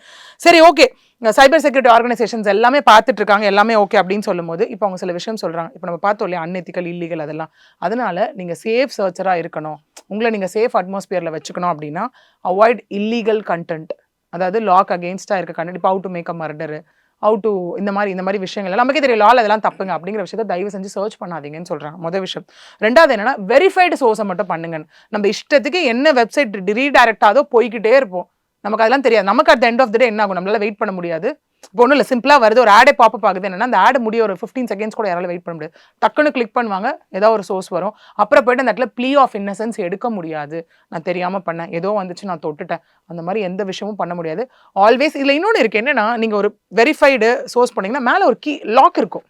சரி ஓகே, சைபர் செக்யூரிட்டி ஆர்கனைசேஷன்ஸ் எல்லாமே பார்த்துட்டு இருக்காங்க, எல்லாமே ஓகே அப்படின்னு சொல்லும்போது இப்போ அவங்க சில விஷயம் சொல்கிறாங்க. இப்போ நம்ம பார்த்தோம் இல்லையா, அன்எத்திக்கல் இல்லீகல் அதெல்லாம். அதனால நீங்கள் சேஃப் சர்ச்சராக இருக்கணும், உங்களை நீங்கள் சேஃப் அட்மாஸ்பியரில் வச்சுக்கணும் அப்படின்னா அவாய்ட் இல்லீகல் கண்டென்ட், அதாவது லாக் அகெயின்ஸ்டாக இருக்க கண்டென்ட். இப்போ how to make a murder, how to இந்த மாதிரி விஷயங்கள் நமக்கே தெரியும், லால் அதெல்லாம் தப்புங்க அப்படிங்கிற விஷயத்தை தயவு செஞ்சு சர்ச் பண்ணாதீங்கன்னு சொல்கிறாங்க. முதல் விஷயம். ரெண்டாவது என்னன்னா, வெரிஃபைடு சோர்ஸை மட்டும் பண்ணுங்க. நம்ம இஷ்டத்துக்கு என்ன வெப்சைட் ரீடைரக்ட் ஆதோ போய்கிட்டே இருப்போம், நமக்கு அதெல்லாம் தெரியாது. நமக்கு அட் எண்ட் ஆஃப் த டே என்ன ஆகும், நம்மளால வெயிட் பண்ண முடியாது. இப்போ ஒன்றும் இல்லை, சிம்பிளாக வருது ஒரு ஆடே பாப்பப் ஆகுது, என்னன்னா அந்த ஆட் முடிய ஒரு 15 செகண்ட்ஸ் கூட யாரால வெயிட் பண்ண முடியாது. டக்குன்னு கிளிக் பண்ணுவாங்க, ஏதாவது ஒரு சோர்ஸ் வரும், அப்புறம் போய்ட்டு அந்த இடத்துல ப்ளீ ஆஃப் இன்னசென்ஸ் எடுக்க முடியாது. நான் தெரியாமல் பண்ணேன், ஏதோ வந்துச்சு நான் தொட்டுட்டேன், அந்த மாதிரி எந்த விஷயமும் பண்ண முடியாது. ஆல்வேஸ் இதில் இன்னொன்று இருக்குது, என்னன்னா நீங்கள் ஒரு வெரிஃபைடு சோர்ஸ் பண்ணிங்கன்னா மேலே ஒரு லாக் இருக்கும்.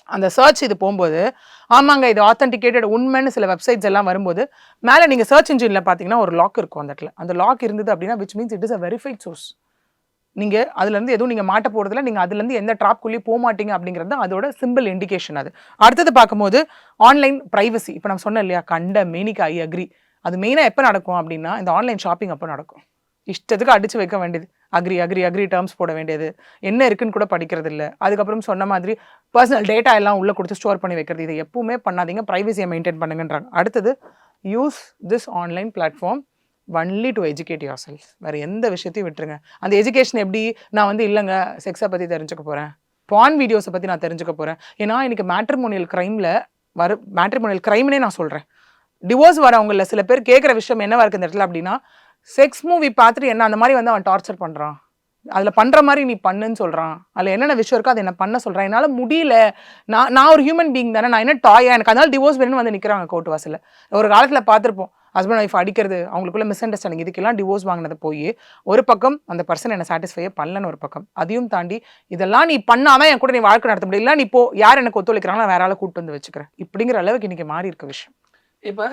அந்த சர்ச் இது போகும்போது ஆமாங்க இது ஆத்தென்டிகேட்டட் உண்மைன்னு சில வெப்சைட்ஸ் எல்லாம் வரும்போது மேலே நீங்கள் சர்ச் இன்ஜினில் பார்த்தீங்கன்னா ஒரு லாக் இருக்கும். அந்த இடத்துல அந்த லாக் இருந்தது அப்படின்னா which means it is a verified source. நீங்கள் அதுலேருந்து எதுவும் நீங்கள் மாட்ட போகிறதுல, நீங்கள் அதுலேருந்து எந்த ட்ராப்குள்ளேயும் போக மாட்டீங்க அப்படிங்கிறது தான் அதோட சிம்பிள் இண்டிகேஷன். அது அடுத்தது பார்க்கும்போது ஆன்லைன் ப்ரைவசி. இப்போ நம்ம சொன்னோம் இல்லையா, கண்ட மேனிக்கு ஐ அக்ரி. அது மெயினாக எப்போ நடக்கும் அப்படின்னா, இந்த ஆன்லைன் ஷாப்பிங் அப்போ நடக்கும். இஷ்டத்துக்கு அடிச்சு வைக்க வேண்டியது, அக்ரி டேர்ம்ஸ் போட வேண்டியது, என்ன இருக்குன்னு கூட படிக்கிறது இல்லை. அதுக்கப்புறம் சொன்ன மாதிரி பர்சனல் டேட்டா எல்லாம் உள்ளே கொடுத்து ஸ்டோர் பண்ணி வைக்கிறது, இதை எப்பவுமே பண்ணாதீங்க, ப்ரைவசியை மெயின்டைன் பண்ணுங்கன்றாங்க. அடுத்தது use this online platform only to educate your self. வேறு எந்த விஷயத்தையும் விட்டுருங்க. அந்த எஜுகேஷன் எப்படி, நான் வந்து இல்லைங்க செக்ஸை பற்றி தெரிஞ்சுக்க போகிறேன், பான் வீடியோஸை பற்றி நான் தெரிஞ்சுக்க போகிறேன். ஏன்னா இன்னைக்கு மேட்ரிமோனியல் க்ரைம்னே நான் சொல்கிறேன். டிவோர்ஸ் வரவங்களில் சில பேர் கேட்குற விஷயம் என்னவா இருக்குது இந்த இடத்துல அப்படின்னா, செக்ஸ் மூவி பார்த்துட்டு என்ன அந்த மாதிரி வந்து அவன் டார்ச்சர் பண்ணுறான், அதில் பண்ணுற மாதிரி நீ பண்ணுன்னு சொல்கிறான், அதில் என்னென்ன விஷயம் இருக்கோ அதை என்ன பண்ண சொல்கிறான், என்னால் முடியல, நான் ஒரு ஹியூமன் பீயிங் தானே, நான் என்ன டாயா, எனக்கு அதனால டிவோர்ஸ் வேணும்னு வந்து நிற்கிறாங்க கோர்ட் வாசலில். ஒரு காலத்தில் பார்த்துருப்போம், ஹஸ்பண்ட் ஒய்ஃப் அடிக்கிறது, அவங்களுக்குள்ள மிஸ் அண்டர்ஸ்டாண்டிங், இதுக்கெல்லாம் டிவோர்ஸ் வாங்கினது போய் ஒரு பக்கம் அந்த பர்சன் என்ன சாட்டிஸ்ஃபையே பண்ணலன்னு ஒரு பக்கம். அதையும் தாண்டி இதெல்லாம் நீ பண்ணாதான் என் கூட நீ வாழ்க்கை நடத்த முடியும், இல்லை நீ இப்போ யார் எனக்கு ஒத்துழைக்கிறாங்களோ நான் வேற ஆளை கூப்பிட்டு வந்து வச்சுக்கிறேன், இப்படிங்கிற அளவுக்கு இன்னைக்கு மாறி இருக்க விஷயம். இப்போ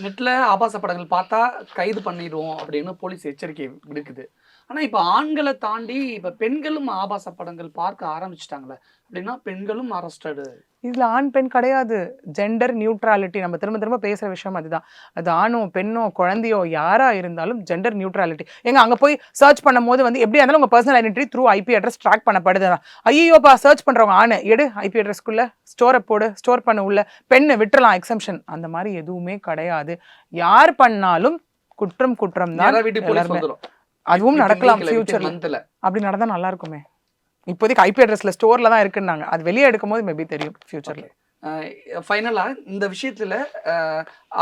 நெட்டில் ஆபாச படங்கள் பார்த்தா கைது பண்ணிடுவோம் அப்படின்னு போலீஸ் எச்சரிக்கை விடுக்குது. ஆனால் இப்போ ஆண்களை தாண்டி இப்போ பெண்களும் ஆபாச படங்கள் பார்க்க ஆரம்பிச்சிட்டாங்களே, அப்படின்னா பெண்களும் அரெஸ்டடு. இதில் ஆண் பெண் கிடையாது, ஜெண்டர் நியூட்ராலிட்டி. நம்ம திரும்ப திரும்ப பேசுகிற விஷயம் அதுதான். அது ஆணோ பெண்ணோ குழந்தையோ யாராக இருந்தாலும் ஜெண்டர் நியூட்ராலிட்டி. எங்க அங்கே போய் சர்ச் பண்ணும் போது வந்து எப்படியா இருந்தாலும் உங்கள் personal identity through IP address track பண்ணப்படுது. ஐயோப்பா சர்ச் பண்ணுறவங்க ஆணை எடு, ஐபி அட்ரஸ்க்குள்ளே ஸ்டோரை போடு, ஸ்டோர் பண்ண உள்ள பெண்ணு விட்டுறலாம், எக்ஸம்ஷன். அந்த மாதிரி எதுவுமே கிடையாது. யார் பண்ணாலும் குற்றம் தான். அதுவும் நடக்கலாம் ஃபியூச்சர்ல. அப்படி நடந்தால் நல்லா இருக்குமே. இப்போதைக்கு ஐபி அட்ரஸ்ல ஸ்டோர்ல தான் இருக்குன்னாங்க, அது வெளியே எடுக்கும் போது மேபி தெரியும் ஃபியூச்சர்ல. ஃபைனலா இந்த விஷயத்துல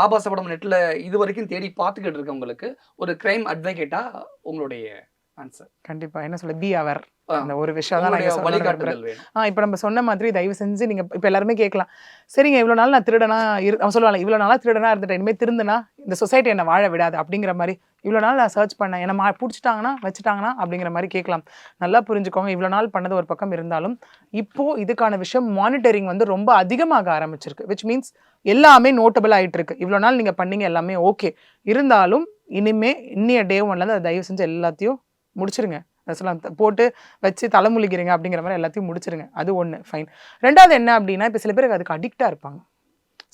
ஆபாச படம் நெட்ல இது வரைக்கும் தேடி பார்த்துக்கிட்டு இருக்கவங்களுக்கு ஒரு கிரைம் அட்வொகேட்டா உங்களுடைய ஆன்சர்? கண்டிப்பா என்ன சொல்ல, பி அவர். அந்த ஒரு விஷயம் தான் நான் வழிகாட்டுதல் வேணும். இப்போ நம்ம சொன்ன மாதிரி தயவு செஞ்சு நீங்க இப்போ எல்லாருமே கேட்கலாம், சரிங்க இவ்வளோ நாள் நான் திருடனா அவன் சொல்லுவாங்க, இவ்வளோ நாளாக திருடனா இருந்துட்டேன், இனிமேல் திருந்துனா இந்த சொசைட்டி என்னை வாழ விடாது அப்படிங்கிற மாதிரி. இவ்வளோ நாள் நான் சர்ச் பண்ணேன், என்னை பிடிச்சிட்டாங்கன்னா வச்சுட்டாங்கன்னா அப்படிங்கிற மாதிரி கேட்கலாம். நல்லா புரிஞ்சுக்கோங்க, இவ்வளோ நாள் பண்ணது ஒரு பக்கம் இருந்தாலும் இப்போ இதுக்கான விஷயம் மானிட்டரிங் வந்து ரொம்ப அதிகமாக ஆரம்பிச்சிருக்கு. விச் மீன்ஸ் எல்லாமே நோட்டபிள் ஆகிட்டு இருக்கு. இவ்வளோ நாள் நீங்கள் பண்ணீங்க எல்லாமே ஓகே, இருந்தாலும் இனிமே இன்னிய டே ஒன்லேருந்து அதை தயவு செஞ்சு எல்லாத்தையும் முடிச்சிருங்க. அதெல்லாம் போட்டு வச்சு தலைமுழிக்கிறீங்க அப்படிங்கிற மாதிரி எல்லாத்தையும் முடிச்சிருங்க. அது ஒன்று ஃபைன். ரெண்டாவது என்ன அப்படின்னா, இப்போ சில பேருக்கு அதுக்கு அடிக்டாக இருப்பாங்க.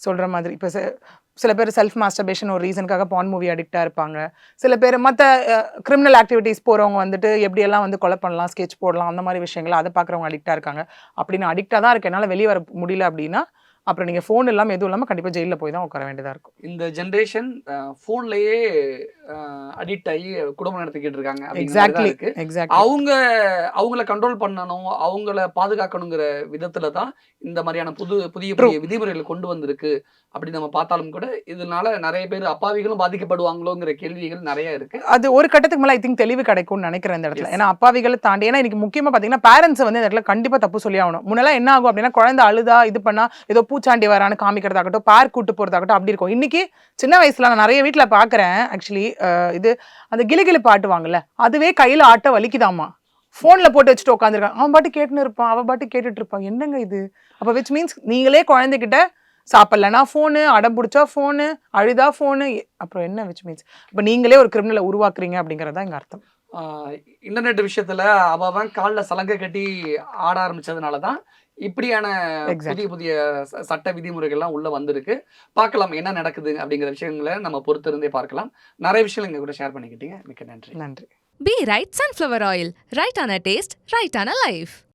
சொல்கிற மாதிரி இப்போ சில பேர் செல்ஃப் மாஸ்டர்பேஷன் ஒரு ரீசனுக்காக பான் மூவி அடிக்டாக இருப்பாங்க. சில பேர் மற்ற கிரிமினல் ஆக்டிவிட்டீஸ் போகிறவங்க வந்துட்டு எப்படியெல்லாம் வந்து கொலை பண்ணலாம், ஸ்கெட்ச் போடலாம், அந்த மாதிரி விஷயங்கள் அதை பார்க்குறவங்க அடிக்டாக இருக்காங்க. அப்படி நான் அடிக்டாக தான் இருக்கேன், என்னால் வெளியே வர முடியல அப்படின்னா அப்புறம் நீங்கள் ஃபோன் இல்லாமல் எதுவும் இல்லாமல் கண்டிப்பாக ஜெயிலில் போய் தான் உட்கார வேண்டியதாக இருக்கும். இந்த ஜென்ரேஷன் ஃபோன்லயே அடிக்ட் ஆகி குடும்பம் நடத்திக்கிட்டு இருக்காங்க. எக்ஸாக்ட்லி இருக்கு எக்ஸாக்ட்லி. அவங்கள கண்ட்ரோல் பண்ணணும், அவங்கள பாதுகாக்கணுங்கிற விதத்துல தான் இந்த மாதிரியான புதிய புதிய விதிமுறைகளை கொண்டு வந்திருக்கு. அப்படி நம்ம பார்த்தாலும் கூட இதனால நிறைய பேர் அப்பாவிகளும் பாதிக்கப்படுவாங்களோங்கிற கேள்விகள் நிறைய இருக்கு. அது ஒரு கட்டத்துக்கு மேலே ஐ திங்க் தெளிவு கிடைக்கும்னு நினைக்கிறேன் இந்த இடத்துல. ஏன்னா அப்பாவிகளை தாண்டி, ஏன்னா இன்னைக்கு முக்கியமாக பார்த்தீங்கன்னா பேரண்ட்ஸ் வந்து இந்த இடத்துல கண்டிப்பாக தப்பு சொல்லி ஆகணும். முன்னெல்லாம் என்ன ஆகும் அப்படின்னா, குழந்தை அழுதா இது பண்ணா ஏதோ பூச்சாண்டி வரான்னு காமிக்கிறதாகட்டும், பார்க் கூட்டு போகிறதாகட்டும் அப்படி இருக்கும். இன்னைக்கு சின்ன வயசுல நான் நிறைய வீட்டில் பார்க்குறேன். ஆக்சுவலி இது அந்த கிளிகிளி பாட்டுவாங்கல்ல, அதுவே கையில் ஆட்ட வலிக்குதாமா, ஃபோனில் போட்டு வச்சுட்டு உட்காந்துருக்கான். அவன் பாட்டு கேட்டுன்னு இருப்பான், அவன் பாட்டு கேட்டுட்டு இருப்பான். என்னங்க இது? அப்போ விச் மீன்ஸ் நீங்களே குழந்தைகிட்ட சாப்பிட்லனா ஃபோனு, அடம் பிடிச்சா ஃபோனு, அழுதா ஃபோனு, அப்புறம் என்ன விச் மீன்ஸ் இப்போ நீங்களே ஒரு கிரிமினலை உருவாக்குறீங்க அப்படிங்கிறது தான் எங்கள் அர்த்தம். இன்டர்நெட் விஷயத்துல அவன் காலில் சலங்கை கட்டி ஆட ஆரம்பிச்சதுனால தான் இப்படியான புதிய புதிய சட்ட விதிமுறைகள்லாம் உள்ள வந்திருக்கு. பார்க்கலாம் என்ன நடக்குது அப்படிங்கிற விஷயங்களை நம்ம பொறுத்திருந்தே பார்க்கலாம். நிறைய விஷயங்கள் எங்க கூட ஷேர் பண்ணிக்கிட்டீங்க. மிக்க நன்றி. நன்றி. Be right sunflower oil. Right on a taste, right on a life.